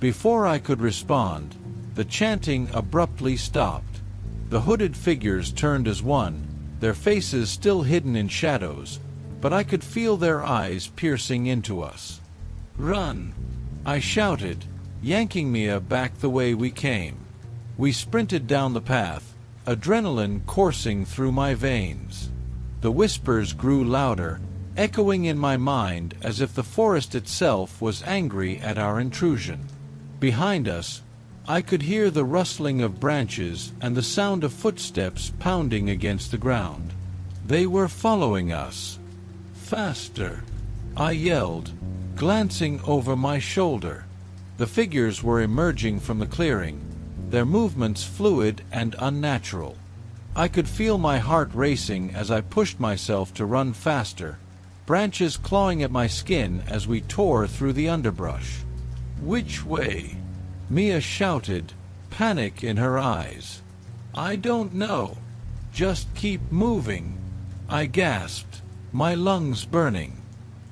Before I could respond, the chanting abruptly stopped. The hooded figures turned as one, their faces still hidden in shadows, but I could feel their eyes piercing into us. "Run!" I shouted, yanking Mia back the way we came. We sprinted down the path, adrenaline coursing through my veins. The whispers grew louder, echoing in my mind as if the forest itself was angry at our intrusion. Behind us, I could hear the rustling of branches and the sound of footsteps pounding against the ground. They were following us. "Faster!" I yelled, glancing over my shoulder. The figures were emerging from the clearing, their movements fluid and unnatural. I could feel my heart racing as I pushed myself to run faster, branches clawing at my skin as we tore through the underbrush. "Which way?" Mia shouted, panic in her eyes. "I don't know. Just keep moving," I gasped, my lungs burning.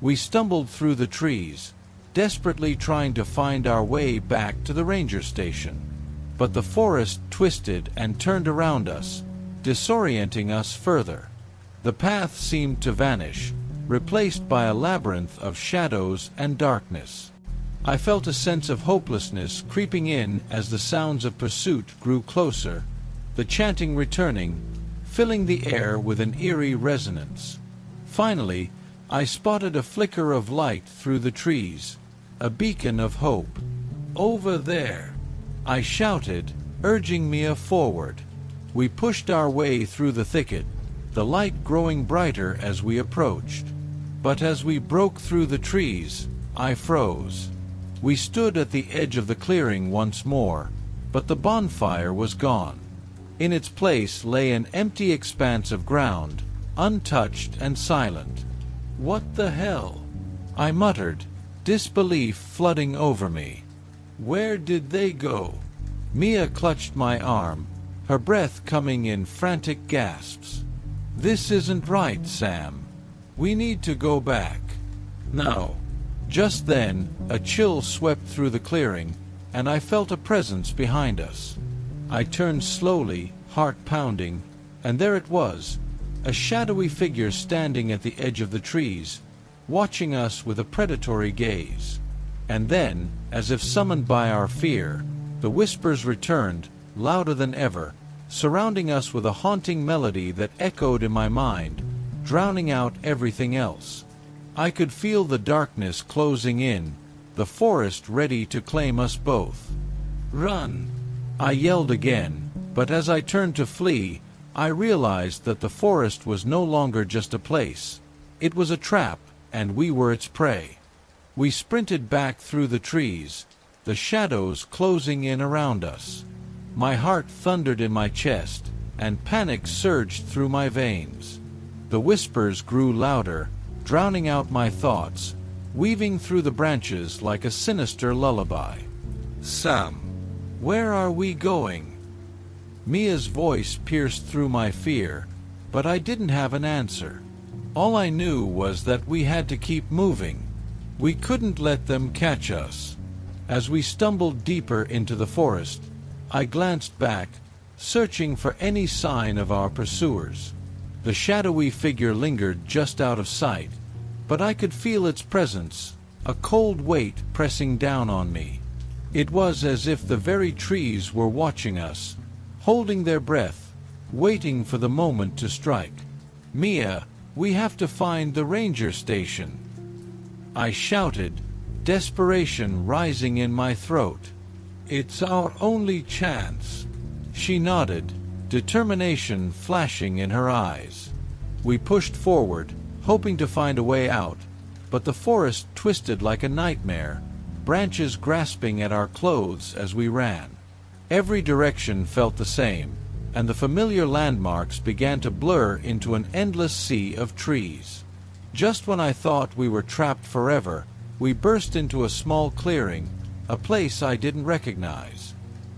We stumbled through the trees, desperately trying to find our way back to the ranger station. But the forest twisted and turned around us, disorienting us further. The path seemed to vanish, replaced by a labyrinth of shadows and darkness. I felt a sense of hopelessness creeping in as the sounds of pursuit grew closer, the chanting returning, filling the air with an eerie resonance. Finally, I spotted a flicker of light through the trees, a beacon of hope. "Over there!" I shouted, urging Mia forward. We pushed our way through the thicket, the light growing brighter as we approached. But as we broke through the trees, I froze. We stood at the edge of the clearing once more, but the bonfire was gone. In its place lay an empty expanse of ground, untouched and silent. "What the hell?" I muttered, disbelief flooding over me. "Where did they go?" Mia clutched my arm, her breath coming in frantic gasps. "This isn't right, Sam. We need to go back. Now." Just then, a chill swept through the clearing, and I felt a presence behind us. I turned slowly, heart pounding, and there it was, a shadowy figure standing at the edge of the trees, watching us with a predatory gaze. And then, as if summoned by our fear, the whispers returned, louder than ever, surrounding us with a haunting melody that echoed in my mind, drowning out everything else. I could feel the darkness closing in, the forest ready to claim us both. "Run!" I yelled again, but as I turned to flee, I realized that the forest was no longer just a place. It was a trap, and we were its prey. We sprinted back through the trees, the shadows closing in around us. My heart thundered in my chest, and panic surged through my veins. The whispers grew louder, drowning out my thoughts, weaving through the branches like a sinister lullaby. Sam, "Where are we going?" Mia's voice pierced through my fear, but I didn't have an answer. All I knew was that we had to keep moving. We couldn't let them catch us. As we stumbled deeper into the forest, I glanced back, searching for any sign of our pursuers. The shadowy figure lingered just out of sight, but I could feel its presence, a cold weight pressing down on me. It was as if the very trees were watching us, holding their breath, waiting for the moment to strike. "Mia, we have to find the ranger station," I shouted, desperation rising in my throat. "It's our only chance." She nodded, determination flashing in her eyes. We pushed forward, hoping to find a way out, but the forest twisted like a nightmare, branches grasping at our clothes as we ran. Every direction felt the same, and the familiar landmarks began to blur into an endless sea of trees. Just when I thought we were trapped forever, we burst into a small clearing, a place I didn't recognize.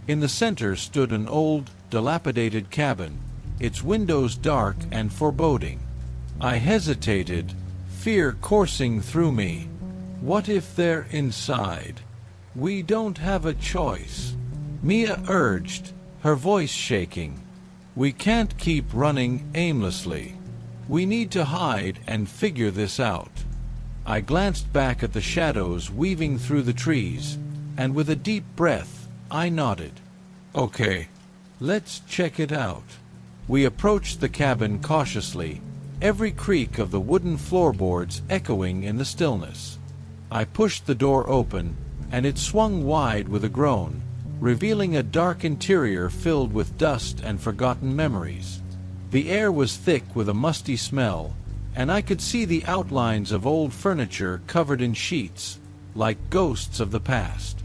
In the center stood an old, dilapidated cabin, its windows dark and foreboding. I hesitated, fear coursing through me. What if they're inside? "We don't have a choice," Mia urged, her voice shaking. "We can't keep running aimlessly. We need to hide and figure this out." I glanced back at the shadows weaving through the trees, and with a deep breath, I nodded. "Okay, let's check it out." We approached the cabin cautiously, every creak of the wooden floorboards echoing in the stillness. I pushed the door open, and it swung wide with a groan, revealing a dark interior filled with dust and forgotten memories. The air was thick with a musty smell, and I could see the outlines of old furniture covered in sheets, like ghosts of the past.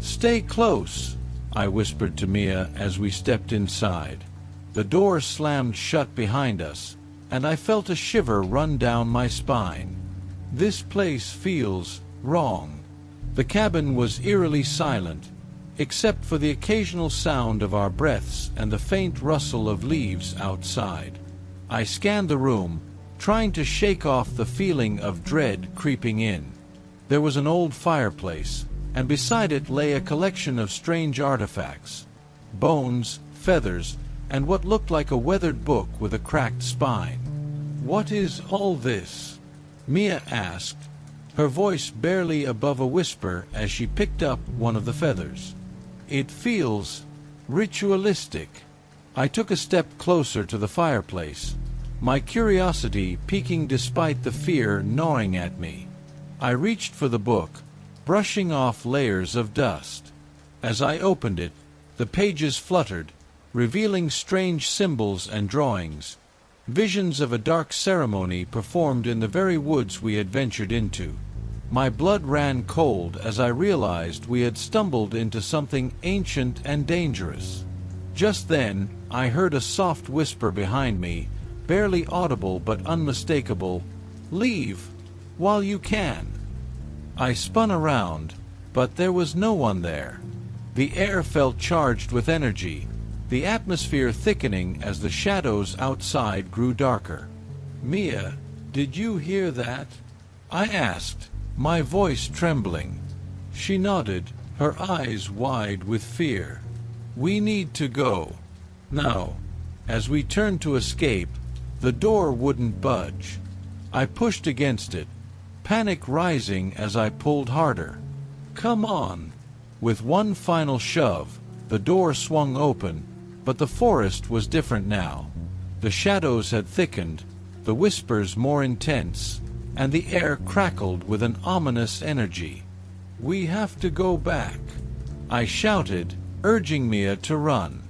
"Stay close," I whispered to Mia as we stepped inside. The door slammed shut behind us, and I felt a shiver run down my spine. This place feels wrong. The cabin was eerily silent, except for the occasional sound of our breaths and the faint rustle of leaves outside. I scanned the room, trying to shake off the feeling of dread creeping in. There was an old fireplace, and beside it lay a collection of strange artifacts: bones, feathers, and what looked like a weathered book with a cracked spine. "What is all this?" Mia asked, her voice barely above a whisper as she picked up one of the feathers. "It feels ritualistic." I took a step closer to the fireplace, my curiosity piquing despite the fear gnawing at me. I reached for the book, brushing off layers of dust. As I opened it, the pages fluttered, revealing strange symbols and drawings, visions of a dark ceremony performed in the very woods we had ventured into. My blood ran cold as I realized we had stumbled into something ancient and dangerous. Just then, I heard a soft whisper behind me, barely audible but unmistakable, "Leave, while you can." I spun around, but there was no one there. The air felt charged with energy, the atmosphere thickening as the shadows outside grew darker. "Mia, did you hear that?" I asked, my voice trembling. She nodded, her eyes wide with fear. We need to go. Now. As we turned to escape, the door wouldn't budge. I pushed against it, panic rising as I pulled harder. Come on! With one final shove, the door swung open, but the forest was different now. The shadows had thickened, the whispers more intense, and the air crackled with an ominous energy. We have to go back, I shouted, urging Mia to run.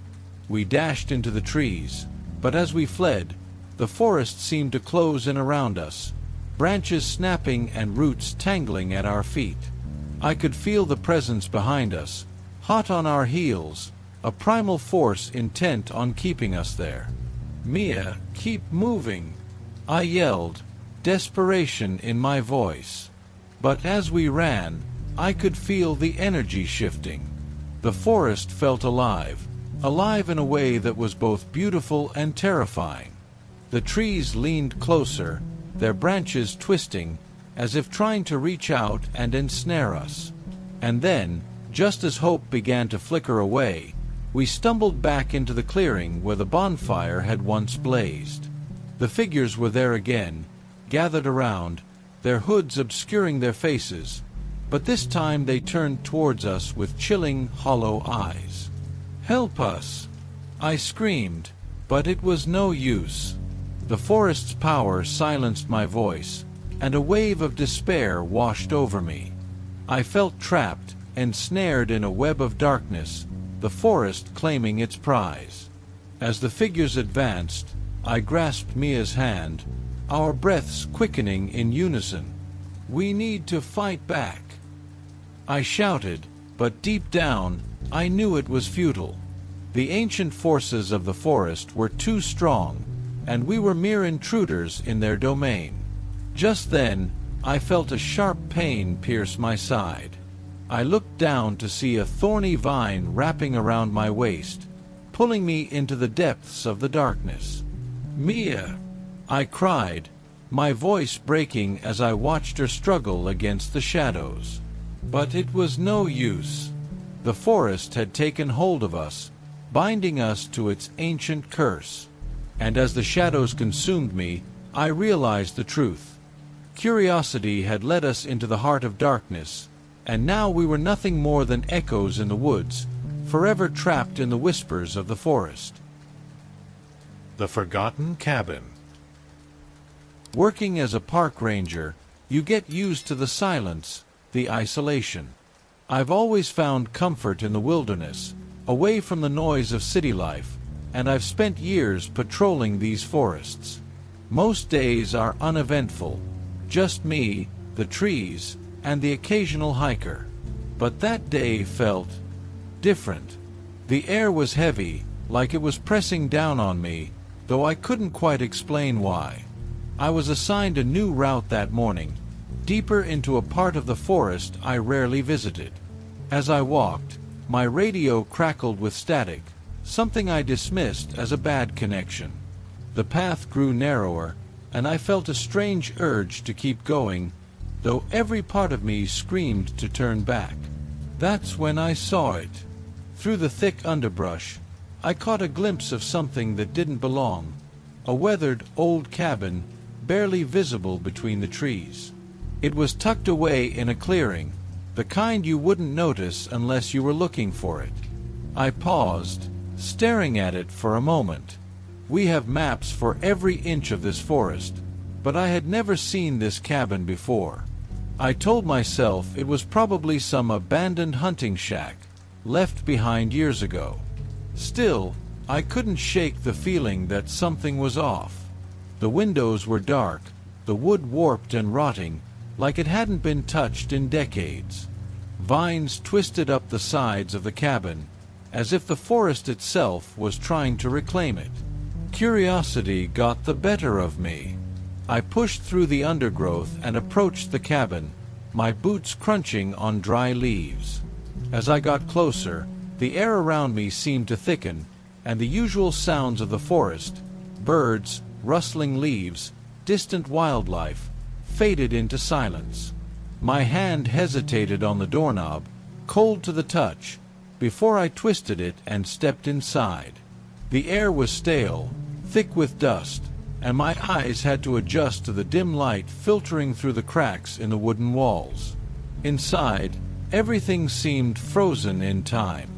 We dashed into the trees, but as we fled, the forest seemed to close in around us, branches snapping and roots tangling at our feet. I could feel the presence behind us, hot on our heels, a primal force intent on keeping us there. Mia, keep moving, I yelled, desperation in my voice. But as we ran, I could feel the energy shifting. The forest felt alive, alive in a way that was both beautiful and terrifying. The trees leaned closer, their branches twisting, as if trying to reach out and ensnare us. And then, just as hope began to flicker away, we stumbled back into the clearing where the bonfire had once blazed. The figures were there again, gathered around, their hoods obscuring their faces, but this time they turned towards us with chilling, hollow eyes. "Help us!" I screamed, but it was no use. The forest's power silenced my voice, and a wave of despair washed over me. I felt trapped, ensnared in a web of darkness, the forest claiming its prize. As the figures advanced, I grasped Mia's hand, our breaths quickening in unison. "We need to fight back," I shouted, but deep down, I knew it was futile. The ancient forces of the forest were too strong, and we were mere intruders in their domain. Just then, I felt a sharp pain pierce my side. I looked down to see a thorny vine wrapping around my waist, pulling me into the depths of the darkness. "Mia!" I cried, my voice breaking as I watched her struggle against the shadows. But it was no use. The forest had taken hold of us, binding us to its ancient curse. And as the shadows consumed me, I realized the truth. Curiosity had led us into the heart of darkness, and now we were nothing more than echoes in the woods, forever trapped in the whispers of the forest. The Forgotten Cabin. Working as a park ranger, you get used to the silence, the isolation. I've always found comfort in the wilderness, away from the noise of city life, and I've spent years patrolling these forests. Most days are uneventful, just me, the trees, and the occasional hiker. But that day felt different. The air was heavy, like it was pressing down on me, though I couldn't quite explain why. I was assigned a new route that morning, deeper into a part of the forest I rarely visited. As I walked, my radio crackled with static, something I dismissed as a bad connection. The path grew narrower, and I felt a strange urge to keep going, though every part of me screamed to turn back. That's when I saw it. Through the thick underbrush, I caught a glimpse of something that didn't belong, a weathered old cabin, barely visible between the trees. It was tucked away in a clearing, the kind you wouldn't notice unless you were looking for it. I paused, staring at it for a moment. We have maps for every inch of this forest, but I had never seen this cabin before. I told myself it was probably some abandoned hunting shack, left behind years ago. Still, I couldn't shake the feeling that something was off. The windows were dark, the wood warped and rotting, like it hadn't been touched in decades. Vines twisted up the sides of the cabin, as if the forest itself was trying to reclaim it. Curiosity got the better of me. I pushed through the undergrowth and approached the cabin, my boots crunching on dry leaves. As I got closer, the air around me seemed to thicken, and the usual sounds of the forest, birds, rustling leaves, distant wildlife, faded into silence. My hand hesitated on the doorknob, cold to the touch, before I twisted it and stepped inside. The air was stale, thick with dust, and my eyes had to adjust to the dim light filtering through the cracks in the wooden walls. Inside, everything seemed frozen in time.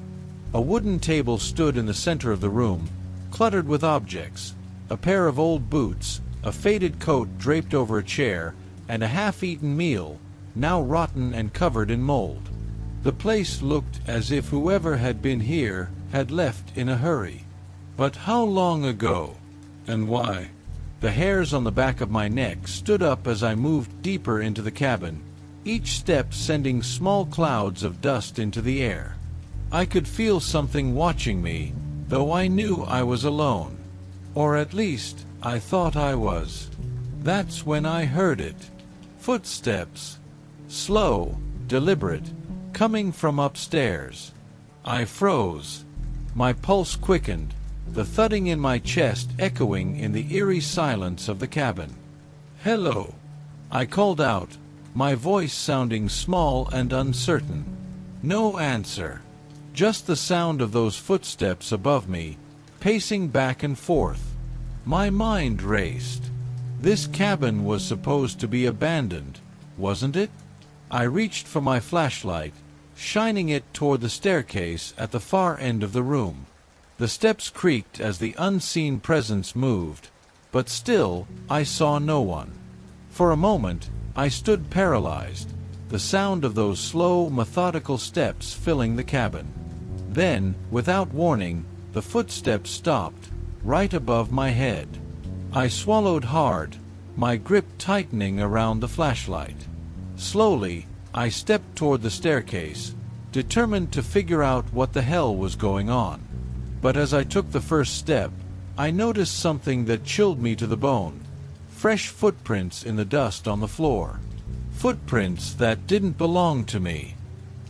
A wooden table stood in the center of the room, cluttered with objects: a pair of old boots, a faded coat draped over a chair, and a half-eaten meal, now rotten and covered in mold. The place looked as if whoever had been here had left in a hurry. But how long ago? And why? The hairs on the back of my neck stood up as I moved deeper into the cabin, each step sending small clouds of dust into the air. I could feel something watching me, though I knew I was alone. Or at least, I thought I was. That's when I heard it. Footsteps. Slow, deliberate, coming from upstairs. I froze. My pulse quickened, the thudding in my chest echoing in the eerie silence of the cabin. "Hello," I called out, my voice sounding small and uncertain. No answer. Just the sound of those footsteps above me, pacing back and forth. My mind raced. This cabin was supposed to be abandoned, wasn't it? I reached for my flashlight, shining it toward the staircase at the far end of the room. The steps creaked as the unseen presence moved, but still I saw no one. For a moment, I stood paralyzed, the sound of those slow, methodical steps filling the cabin. Then, without warning, the footsteps stopped, right above my head. I swallowed hard, my grip tightening around the flashlight. Slowly, I stepped toward the staircase, determined to figure out what the hell was going on. But as I took the first step, I noticed something that chilled me to the bone. Fresh footprints in the dust on the floor. Footprints that didn't belong to me.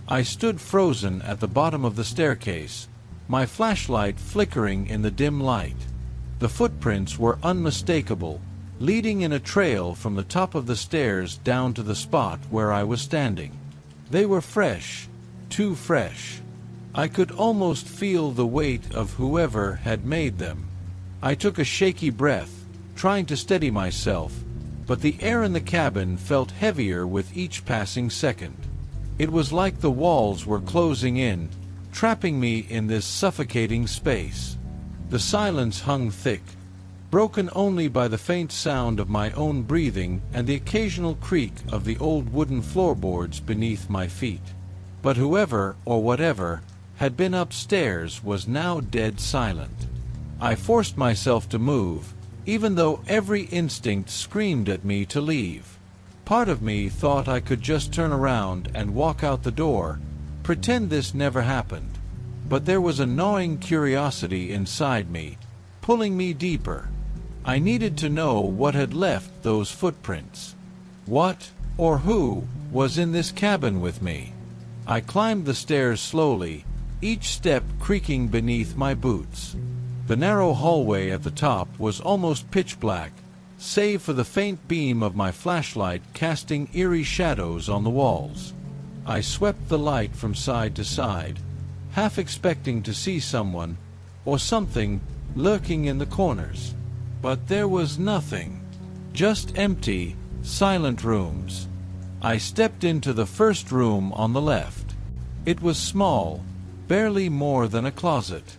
I stood frozen at the bottom of the staircase, my flashlight flickering in the dim light. The footprints were unmistakable, leading in a trail from the top of the stairs down to the spot where I was standing. They were fresh, too fresh. I could almost feel the weight of whoever had made them. I took a shaky breath, trying to steady myself, but the air in the cabin felt heavier with each passing second. It was like the walls were closing in, trapping me in this suffocating space. The silence hung thick, broken only by the faint sound of my own breathing and the occasional creak of the old wooden floorboards beneath my feet. But whoever, or whatever, had been upstairs was now dead silent. I forced myself to move, even though every instinct screamed at me to leave. Part of me thought I could just turn around and walk out the door, pretend this never happened. But there was a gnawing curiosity inside me, pulling me deeper. I needed to know what had left those footprints. What, or who, was in this cabin with me? I climbed the stairs slowly, each step creaking beneath my boots. The narrow hallway at the top was almost pitch black, save for the faint beam of my flashlight casting eerie shadows on the walls. I swept the light from side to side, half expecting to see someone, or something, lurking in the corners. But there was nothing. Just empty, silent rooms. I stepped into the first room on the left. It was small, barely more than a closet.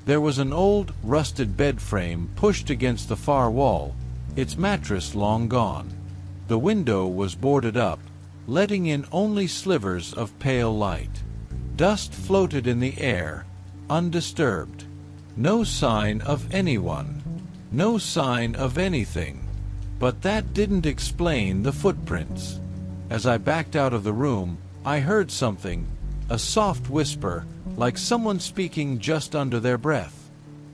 There was an old, rusted bed frame pushed against the far wall, its mattress long gone. The window was boarded up, letting in only slivers of pale light. Dust floated in the air, undisturbed. No sign of anyone. No sign of anything. But that didn't explain the footprints. As I backed out of the room, I heard something, a soft whisper, like someone speaking just under their breath.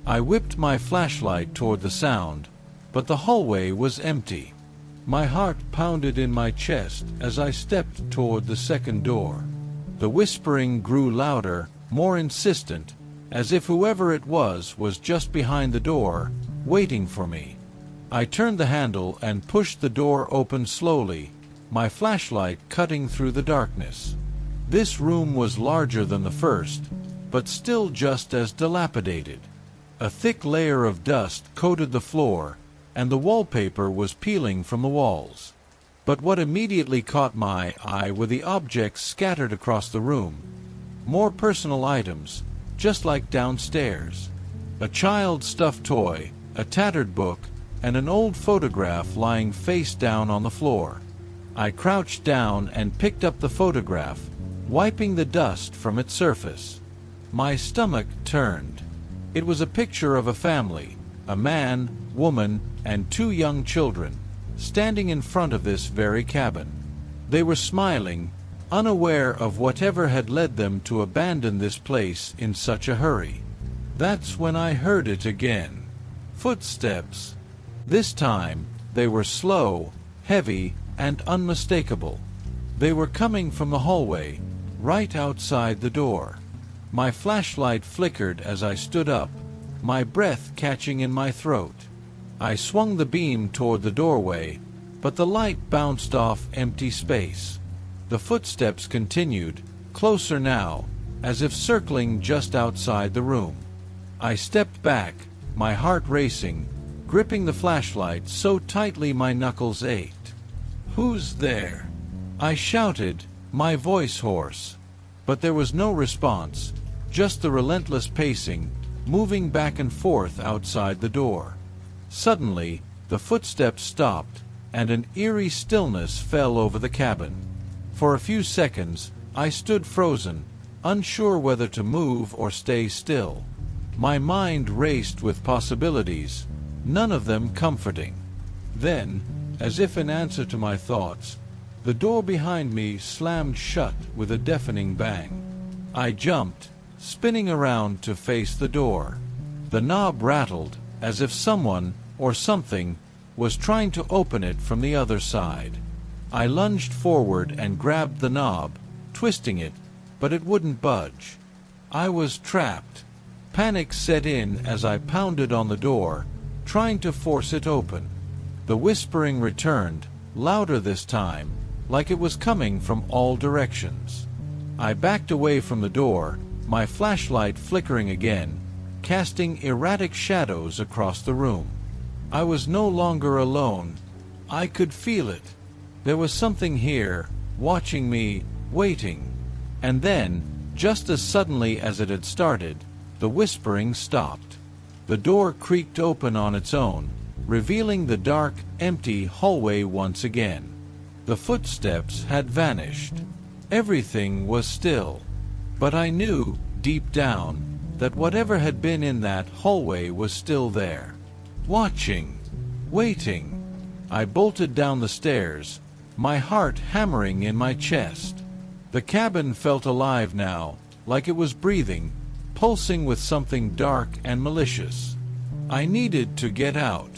I whipped my flashlight toward the sound, but the hallway was empty. My heart pounded in my chest as I stepped toward the second door. The whispering grew louder, more insistent, as if whoever it was just behind the door, waiting for me. I turned the handle and pushed the door open slowly, my flashlight cutting through the darkness. This room was larger than the first, but still just as dilapidated. A thick layer of dust coated the floor, and the wallpaper was peeling from the walls. But what immediately caught my eye were the objects scattered across the room. More personal items, just like downstairs. A child's stuffed toy, a tattered book, and an old photograph lying face down on the floor. I crouched down and picked up the photograph, wiping the dust from its surface. My stomach turned. It was a picture of a family, a man, woman, and 2 young children, standing in front of this very cabin. They were smiling, unaware of whatever had led them to abandon this place in such a hurry. That's when I heard it again. Footsteps. This time, they were slow, heavy, and unmistakable. They were coming from the hallway, right outside the door. My flashlight flickered as I stood up, my breath catching in my throat. I swung the beam toward the doorway, but the light bounced off empty space. The footsteps continued, closer now, as if circling just outside the room. I stepped back, my heart racing, gripping the flashlight so tightly my knuckles ached. "Who's there?" I shouted, my voice hoarse. But there was no response, just the relentless pacing, moving back and forth outside the door. Suddenly, the footsteps stopped, and an eerie stillness fell over the cabin. For a few seconds, I stood frozen, unsure whether to move or stay still. My mind raced with possibilities, none of them comforting. Then, as if in answer to my thoughts, the door behind me slammed shut with a deafening bang. I jumped, spinning around to face the door. The knob rattled, as if someone, or something, was trying to open it from the other side. I lunged forward and grabbed the knob, twisting it, but it wouldn't budge. I was trapped. Panic set in as I pounded on the door, trying to force it open. The whispering returned, louder this time, like it was coming from all directions. I backed away from the door, my flashlight flickering again, casting erratic shadows across the room. I was no longer alone. I could feel it. There was something here, watching me, waiting. And then, just as suddenly as it had started, the whispering stopped. The door creaked open on its own, revealing the dark, empty hallway once again. The footsteps had vanished. Everything was still. But I knew, deep down, that whatever had been in that hallway was still there. Watching. Waiting. I bolted down the stairs, my heart hammering in my chest. The cabin felt alive now, like it was breathing, pulsing with something dark and malicious. I needed to get out.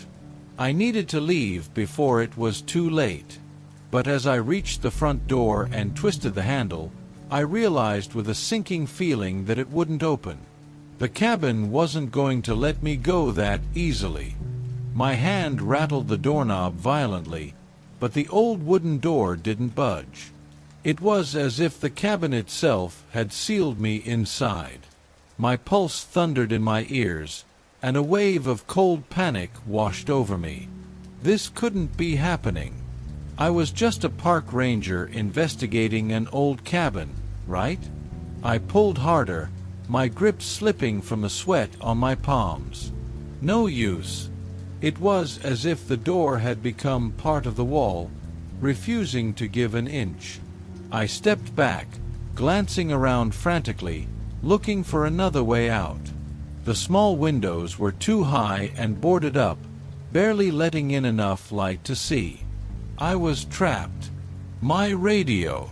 I needed to leave before it was too late. But as I reached the front door and twisted the handle, I realized with a sinking feeling that it wouldn't open. The cabin wasn't going to let me go that easily. My hand rattled the doorknob violently, but the old wooden door didn't budge. It was as if the cabin itself had sealed me inside. My pulse thundered in my ears, and a wave of cold panic washed over me. This couldn't be happening. I was just a park ranger investigating an old cabin, right? I pulled harder, my grip slipping from the sweat on my palms. No use. It was as if the door had become part of the wall, refusing to give an inch. I stepped back, glancing around frantically, looking for another way out. The small windows were too high and boarded up, barely letting in enough light to see. I was trapped. My radio.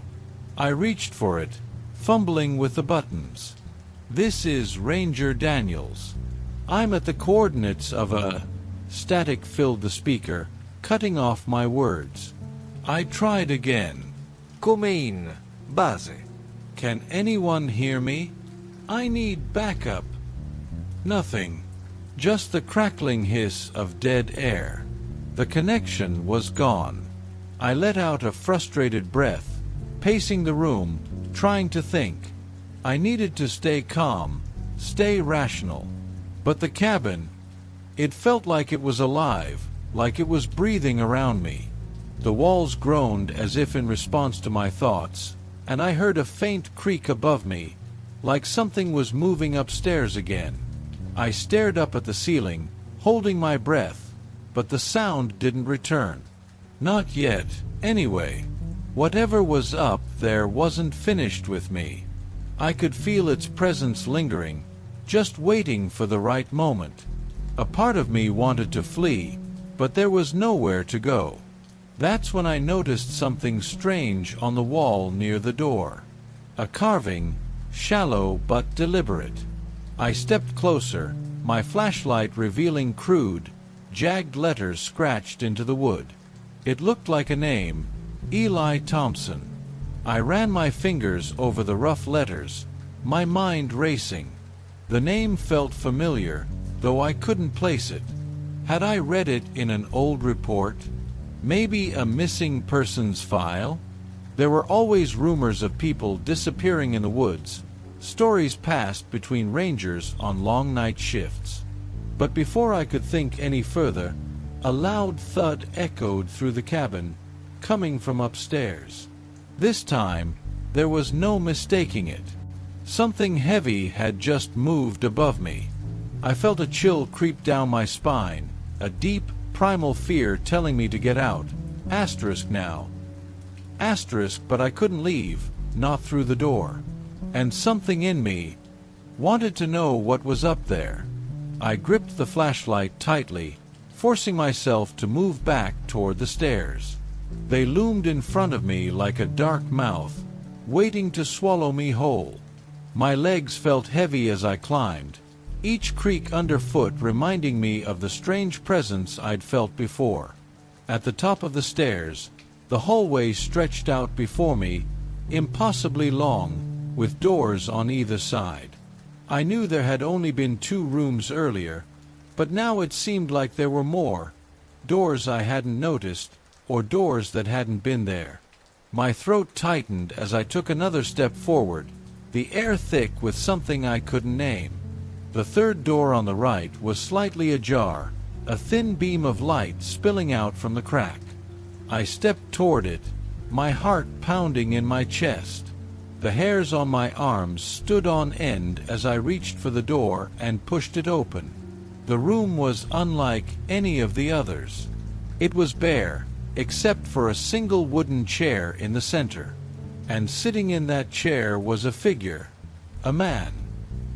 I reached for it, fumbling with the buttons. "This is Ranger Daniels. I'm at the coordinates of a..." Static filled the speaker, cutting off my words. I tried again. Come in, base. "Can anyone hear me? I need backup." Nothing. Just the crackling hiss of dead air. The connection was gone. I let out a frustrated breath, pacing the room, trying to think. I needed to stay calm, stay rational. But the cabin, it felt like it was alive, like it was breathing around me. The walls groaned as if in response to my thoughts, and I heard a faint creak above me, like something was moving upstairs again. I stared up at the ceiling, holding my breath, but the sound didn't return. Not yet, anyway. Whatever was up there wasn't finished with me. I could feel its presence lingering, just waiting for the right moment. A part of me wanted to flee, but there was nowhere to go. That's when I noticed something strange on the wall near the door. A carving, shallow but deliberate. I stepped closer, my flashlight revealing crude, jagged letters scratched into the wood. It looked like a name, Eli Thompson. I ran my fingers over the rough letters, my mind racing. The name felt familiar, though I couldn't place it. Had I read it in an old report? Maybe a missing persons file? There were always rumors of people disappearing in the woods, stories passed between rangers on long night shifts. But before I could think any further, a loud thud echoed through the cabin, coming from upstairs. This time, there was no mistaking it. Something heavy had just moved above me. I felt a chill creep down my spine, a deep, primal fear telling me to get out. Asterisk now. Asterisk, but I couldn't leave, not through the door. And something in me wanted to know what was up there. I gripped the flashlight tightly, forcing myself to move back toward the stairs. They loomed in front of me like a dark mouth, waiting to swallow me whole. My legs felt heavy as I climbed, each creak underfoot reminding me of the strange presence I'd felt before. At the top of the stairs, the hallway stretched out before me, impossibly long, with doors on either side. I knew there had only been 2 rooms earlier, but now it seemed like there were more, doors I hadn't noticed, or doors that hadn't been there. My throat tightened as I took another step forward, the air thick with something I couldn't name. The third door on the right was slightly ajar, a thin beam of light spilling out from the crack. I stepped toward it, my heart pounding in my chest. The hairs on my arms stood on end as I reached for the door and pushed it open. The room was unlike any of the others. It was bare, except for a single wooden chair in the center. And sitting in that chair was a figure, a man.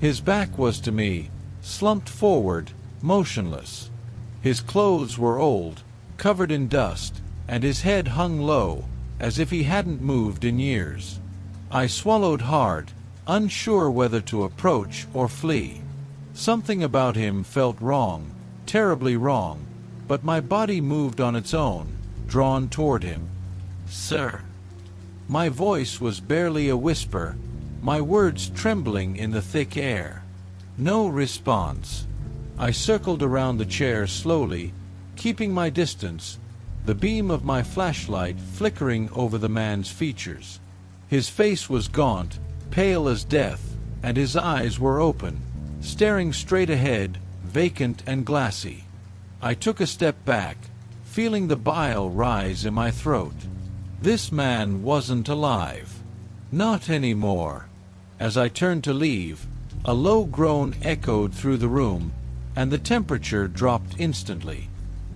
His back was to me, slumped forward, motionless. His clothes were old, covered in dust, and his head hung low, as if he hadn't moved in years. I swallowed hard, unsure whether to approach or flee. Something about him felt wrong, terribly wrong, but my body moved on its own, drawn toward him. "Sir." My voice was barely a whisper, my words trembling in the thick air. No response. I circled around the chair slowly, keeping my distance, the beam of my flashlight flickering over the man's features. His face was gaunt, pale as death, and his eyes were open, staring straight ahead, vacant and glassy. I took a step back, feeling the bile rise in my throat. This man wasn't alive. Not anymore. As I turned to leave, a low groan echoed through the room, and the temperature dropped instantly.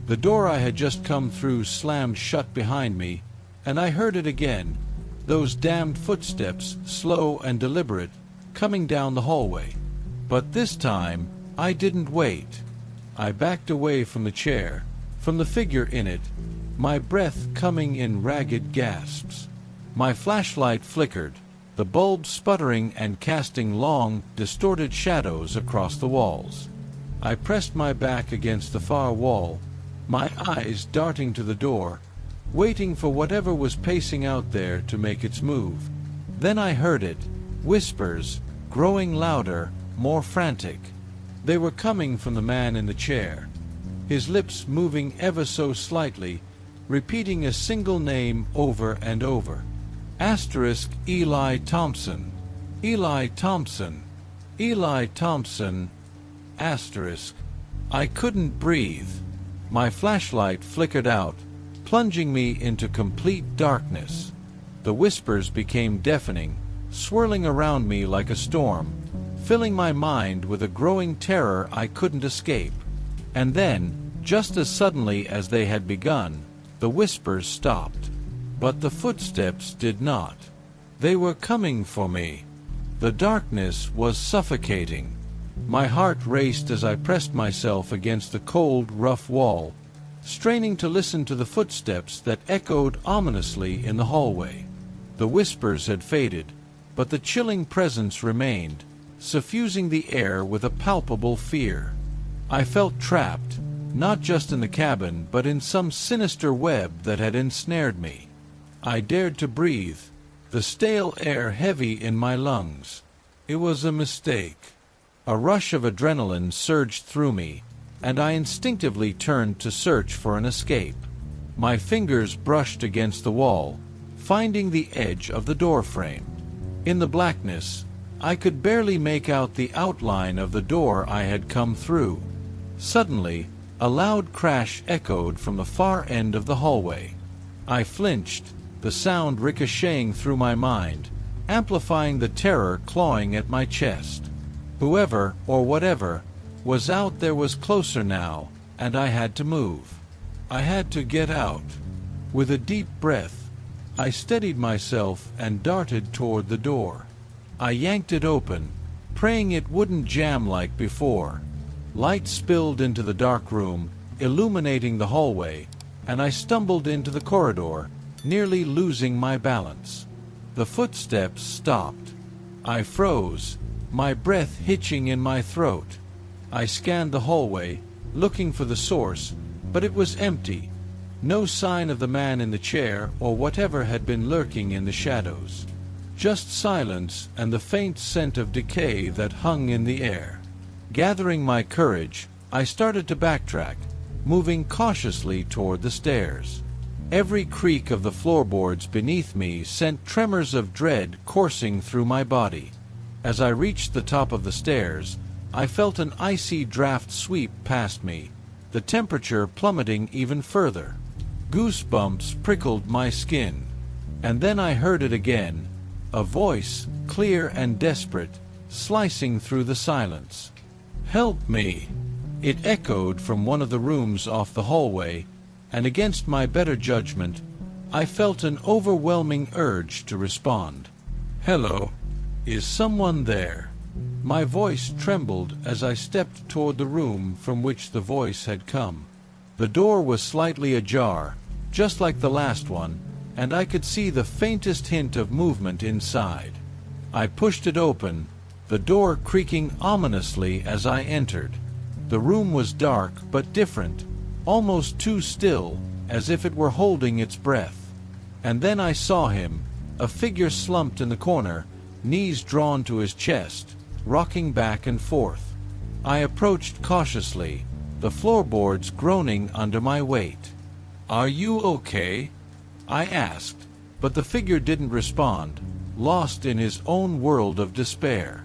The door I had just come through slammed shut behind me, and I heard it again, those damned footsteps, slow and deliberate, coming down the hallway. But this time, I didn't wait. I backed away from the chair, from the figure in it, my breath coming in ragged gasps. My flashlight flickered, the bulb sputtering and casting long, distorted shadows across the walls. I pressed my back against the far wall, my eyes darting to the door, waiting for whatever was pacing out there to make its move. Then I heard it, whispers, growing louder, more frantic. They were coming from the man in the chair, his lips moving ever so slightly, repeating a single name over and over. Asterisk Eli Thompson. Eli Thompson. Eli Thompson. Asterisk. I couldn't breathe. My flashlight flickered out, plunging me into complete darkness. The whispers became deafening, swirling around me like a storm, filling my mind with a growing terror I couldn't escape. And then, just as suddenly as they had begun, the whispers stopped. But the footsteps did not. They were coming for me. The darkness was suffocating. My heart raced as I pressed myself against the cold, rough wall, straining to listen to the footsteps that echoed ominously in the hallway. The whispers had faded, but the chilling presence remained, suffusing the air with a palpable fear. I felt trapped, not just in the cabin, but in some sinister web that had ensnared me. I dared to breathe, the stale air heavy in my lungs. It was a mistake. A rush of adrenaline surged through me, and I instinctively turned to search for an escape. My fingers brushed against the wall, finding the edge of the door frame. In the blackness, I could barely make out the outline of the door I had come through. Suddenly, a loud crash echoed from the far end of the hallway. I flinched, the sound ricocheting through my mind, amplifying the terror clawing at my chest. Whoever, or whatever, was out there was closer now, and I had to move. I had to get out. With a deep breath, I steadied myself and darted toward the door. I yanked it open, praying it wouldn't jam like before. Light spilled into the dark room, illuminating the hallway, and I stumbled into the corridor, nearly losing my balance. The footsteps stopped. I froze, my breath hitching in my throat. I scanned the hallway, looking for the source, but it was empty. No sign of the man in the chair or whatever had been lurking in the shadows. Just silence and the faint scent of decay that hung in the air. Gathering my courage, I started to backtrack, moving cautiously toward the stairs. Every creak of the floorboards beneath me sent tremors of dread coursing through my body. As I reached the top of the stairs, I felt an icy draft sweep past me, the temperature plummeting even further. Goosebumps prickled my skin. And then I heard it again, a voice, clear and desperate, slicing through the silence. "Help me!" It echoed from one of the rooms off the hallway, and against my better judgment, I felt an overwhelming urge to respond. "Hello? Is someone there?" My voice trembled as I stepped toward the room from which the voice had come. The door was slightly ajar, just like the last one, and I could see the faintest hint of movement inside. I pushed it open, the door creaking ominously as I entered. The room was dark but different, almost too still, as if it were holding its breath. And then I saw him, a figure slumped in the corner, knees drawn to his chest, rocking back and forth. I approached cautiously, the floorboards groaning under my weight. "Are you okay?" I asked, but the figure didn't respond, lost in his own world of despair.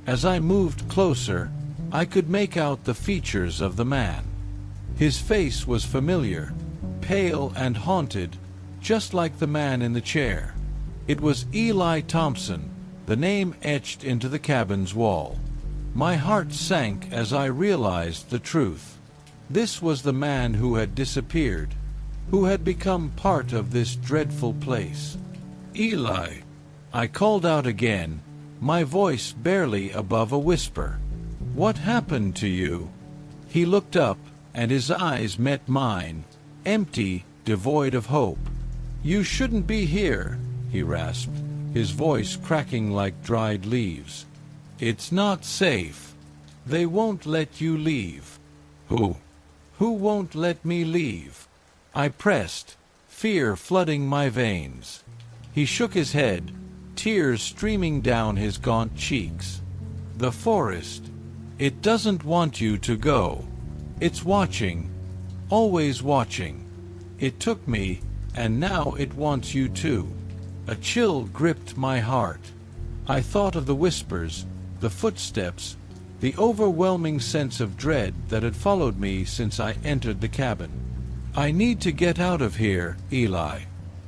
As I moved closer, I could make out the features of the man. His face was familiar, pale and haunted, just like the man in the chair. It was Eli Thompson, the name etched into the cabin's wall. My heart sank as I realized the truth. This was the man who had disappeared, who had become part of this dreadful place. "Eli!" I called out again, my voice barely above a whisper. "What happened to you?" He looked up, and his eyes met mine, empty, devoid of hope. "You shouldn't be here," he rasped, his voice cracking like dried leaves. "It's not safe. They won't let you leave." "Who? Who won't let me leave?" I pressed, fear flooding my veins. He shook his head, tears streaming down his gaunt cheeks. "The forest. It doesn't want you to go. It's watching, always watching. It took me, and now it wants you too." A chill gripped my heart. I thought of the whispers, the footsteps, the overwhelming sense of dread that had followed me since I entered the cabin. "I need to get out of here, Eli.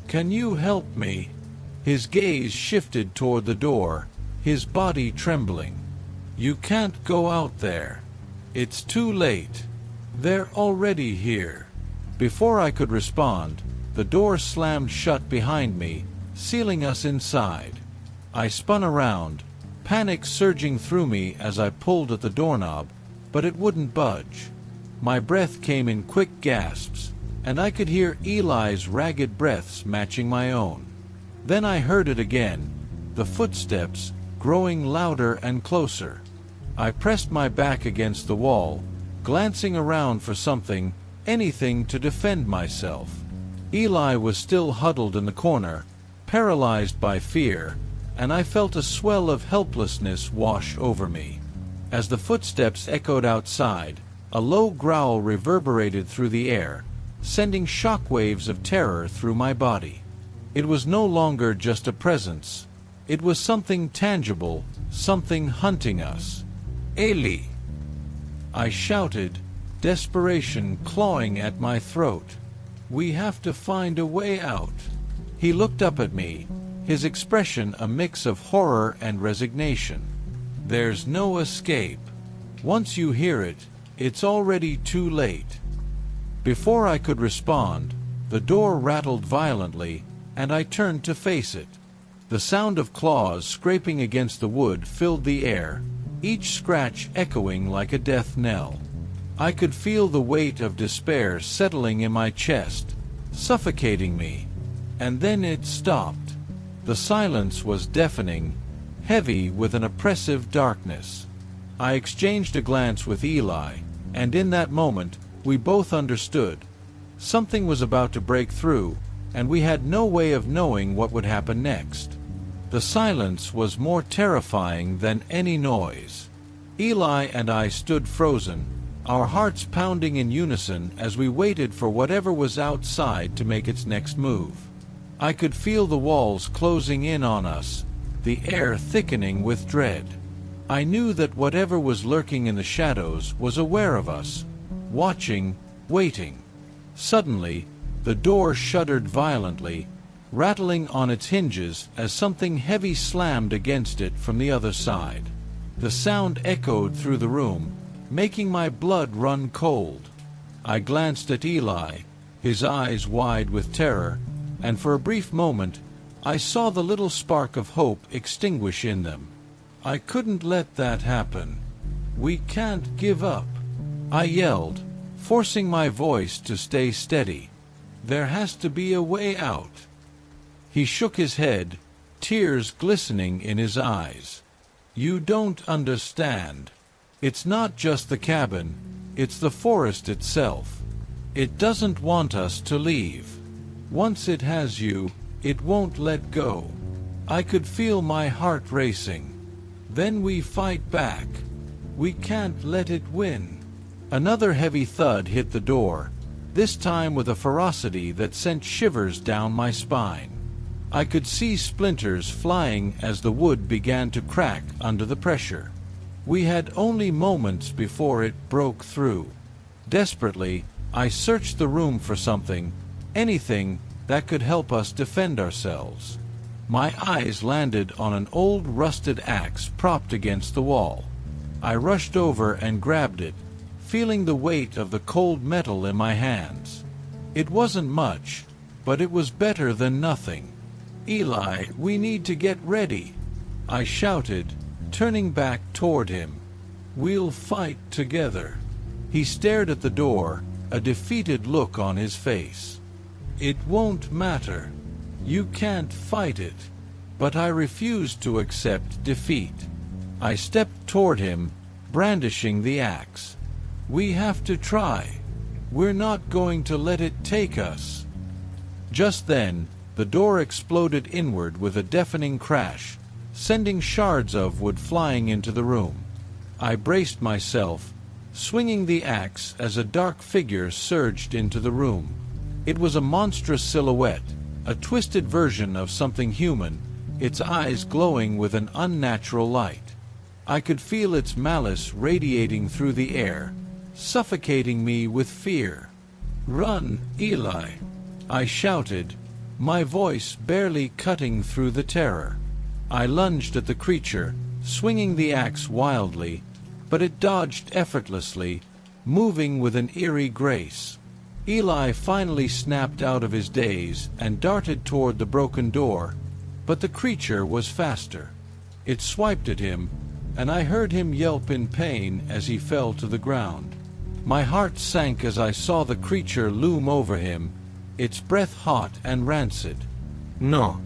Can you help me?" His gaze shifted toward the door, his body trembling. "You can't go out there. It's too late. They're already here." Before I could respond, the door slammed shut behind me, sealing us inside. I spun around, panic surging through me as I pulled at the doorknob, but it wouldn't budge. My breath came in quick gasps, and I could hear Eli's ragged breaths matching my own. Then I heard it again, the footsteps, growing louder and closer. I pressed my back against the wall, glancing around for something, anything to defend myself. Eli was still huddled in the corner, paralyzed by fear, and I felt a swell of helplessness wash over me. As the footsteps echoed outside, a low growl reverberated through the air, sending shockwaves of terror through my body. It was no longer just a presence. It was something tangible, something hunting us. "Eli!" I shouted, desperation clawing at my throat. "We have to find a way out." He looked up at me, his expression a mix of horror and resignation. "There's no escape. Once you hear it, it's already too late." Before I could respond, the door rattled violently, and I turned to face it. The sound of claws scraping against the wood filled the air, each scratch echoing like a death knell. I could feel the weight of despair settling in my chest, suffocating me. And then it stopped. The silence was deafening, heavy with an oppressive darkness. I exchanged a glance with Eli, and in that moment, we both understood. Something was about to break through, and we had no way of knowing what would happen next. The silence was more terrifying than any noise. Eli and I stood frozen, our hearts pounding in unison as we waited for whatever was outside to make its next move. I could feel the walls closing in on us, the air thickening with dread. I knew that whatever was lurking in the shadows was aware of us, watching, waiting. Suddenly, the door shuddered violently, rattling on its hinges as something heavy slammed against it from the other side. The sound echoed through the room, making my blood run cold. I glanced at Eli, his eyes wide with terror, and for a brief moment, I saw the little spark of hope extinguish in them. I couldn't let that happen. "We can't give up," I yelled, forcing my voice to stay steady. "There has to be a way out." He shook his head, tears glistening in his eyes. "You don't understand. It's not just the cabin, it's the forest itself. It doesn't want us to leave. Once it has you, it won't let go." I could feel my heart racing. "Then we fight back. We can't let it win." Another heavy thud hit the door, this time with a ferocity that sent shivers down my spine. I could see splinters flying as the wood began to crack under the pressure. We had only moments before it broke through. Desperately, I searched the room for something, anything that could help us defend ourselves. My eyes landed on an old rusted axe propped against the wall. I rushed over and grabbed it, feeling the weight of the cold metal in my hands. It wasn't much, but it was better than nothing. "Eli, we need to get ready," I shouted, turning back toward him. "We'll fight together." He stared at the door, a defeated look on his face. "It won't matter. You can't fight it." But I refused to accept defeat. I stepped toward him, brandishing the axe. "We have to try. We're not going to let it take us." Just then, the door exploded inward with a deafening crash, sending shards of wood flying into the room. I braced myself, swinging the axe as a dark figure surged into the room. It was a monstrous silhouette, a twisted version of something human, its eyes glowing with an unnatural light. I could feel its malice radiating through the air, suffocating me with fear. "Run, Eli!" I shouted, my voice barely cutting through the terror. I lunged at the creature, swinging the axe wildly, but it dodged effortlessly, moving with an eerie grace. Eli finally snapped out of his daze and darted toward the broken door, but the creature was faster. It swiped at him, and I heard him yelp in pain as he fell to the ground. My heart sank as I saw the creature loom over him, its breath hot and rancid. No.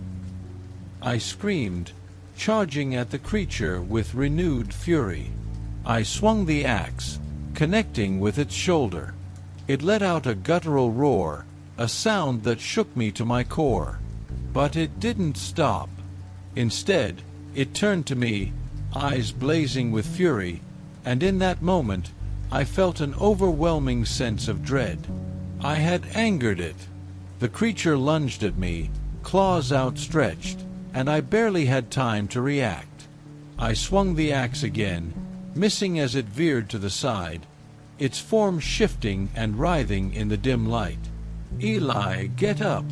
I screamed, charging at the creature with renewed fury. I swung the axe, connecting with its shoulder. It let out a guttural roar, a sound that shook me to my core. But it didn't stop. Instead, it turned to me, eyes blazing with fury, and in that moment, I felt an overwhelming sense of dread. I had angered it. The creature lunged at me, claws outstretched, and I barely had time to react. I swung the axe again, missing as it veered to the side, its form shifting and writhing in the dim light. "Eli, get up!"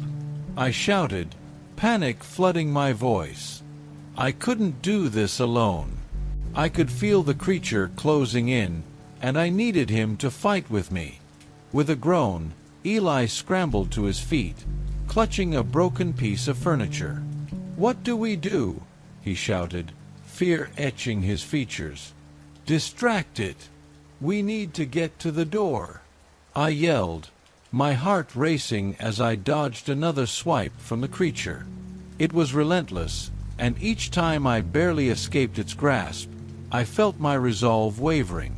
I shouted, panic flooding my voice. I couldn't do this alone. I could feel the creature closing in, and I needed him to fight with me. With a groan, Eli scrambled to his feet, clutching a broken piece of furniture. "What do we do?" he shouted, fear etching his features. "Distract it. We need to get to the door," I yelled, my heart racing as I dodged another swipe from the creature. It was relentless, and each time I barely escaped its grasp, I felt my resolve wavering.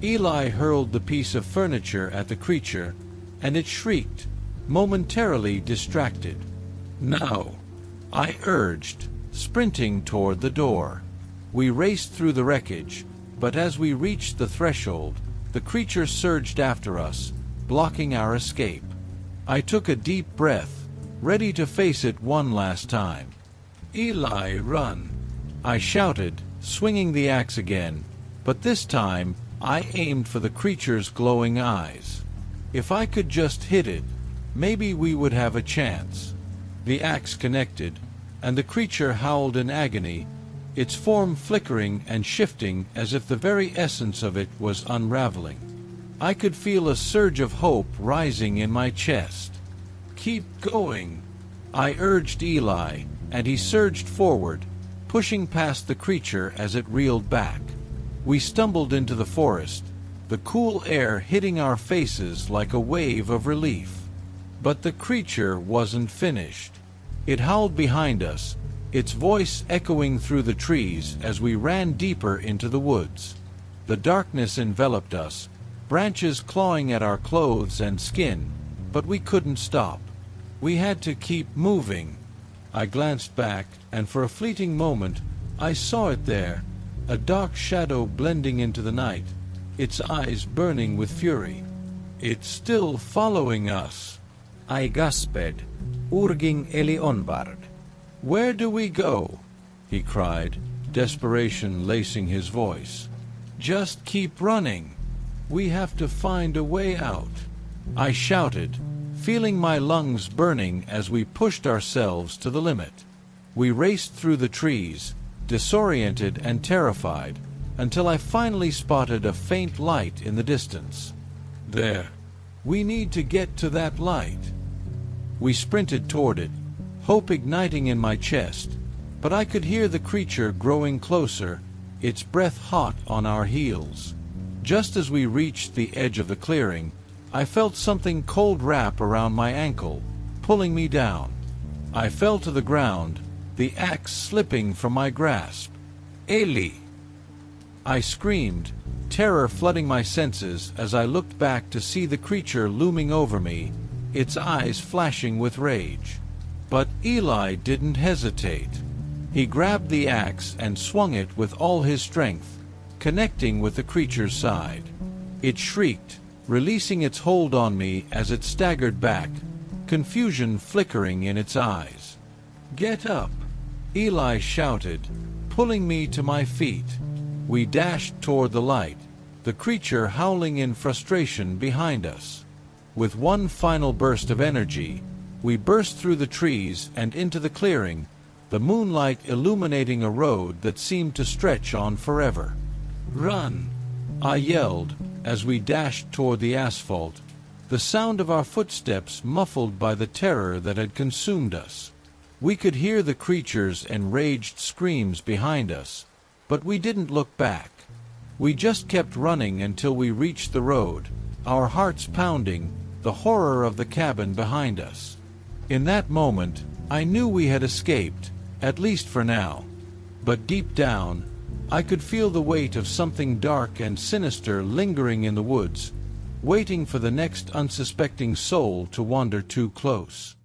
Eli hurled the piece of furniture at the creature, and it shrieked, momentarily distracted. "Now," I urged, sprinting toward the door. We raced through the wreckage, but as we reached the threshold, the creature surged after us, blocking our escape. I took a deep breath, ready to face it one last time. "Eli, run!" I shouted, swinging the axe again, but this time I aimed for the creature's glowing eyes. If I could just hit it, maybe we would have a chance. The axe connected, and the creature howled in agony, its form flickering and shifting as if the very essence of it was unraveling. I could feel a surge of hope rising in my chest. "Keep going," I urged Eli, and he surged forward, pushing past the creature as it reeled back. We stumbled into the forest, the cool air hitting our faces like a wave of relief. But the creature wasn't finished. It howled behind us, its voice echoing through the trees as we ran deeper into the woods. The darkness enveloped us, branches clawing at our clothes and skin, but we couldn't stop. We had to keep moving. I glanced back, and for a fleeting moment, I saw it there, a dark shadow blending into the night, its eyes burning with fury. "It's still following us," I gasped, urging Eli onward. "Where do we go?" he cried, desperation lacing his voice. "Just keep running. We have to find a way out," I shouted, feeling my lungs burning as we pushed ourselves to the limit. We raced through the trees, disoriented and terrified, until I finally spotted a faint light in the distance. "There. We need to get to that light." We sprinted toward it, hope igniting in my chest, but I could hear the creature growing closer, its breath hot on our heels. Just as we reached the edge of the clearing, I felt something cold wrap around my ankle, pulling me down. I fell to the ground, the axe slipping from my grasp. "Eli!" I screamed, terror flooding my senses as I looked back to see the creature looming over me, its eyes flashing with rage. But Eli didn't hesitate. He grabbed the axe and swung it with all his strength, connecting with the creature's side. It shrieked, releasing its hold on me as it staggered back, confusion flickering in its eyes. "Get up!" Eli shouted, pulling me to my feet. We dashed toward the light, the creature howling in frustration behind us. With one final burst of energy, we burst through the trees and into the clearing, the moonlight illuminating a road that seemed to stretch on forever. "Run!" I yelled as we dashed toward the asphalt, the sound of our footsteps muffled by the terror that had consumed us. We could hear the creature's enraged screams behind us, but we didn't look back. We just kept running until we reached the road, our hearts pounding, the horror of the cabin behind us. In that moment, I knew we had escaped, at least for now. But deep down, I could feel the weight of something dark and sinister lingering in the woods, waiting for the next unsuspecting soul to wander too close.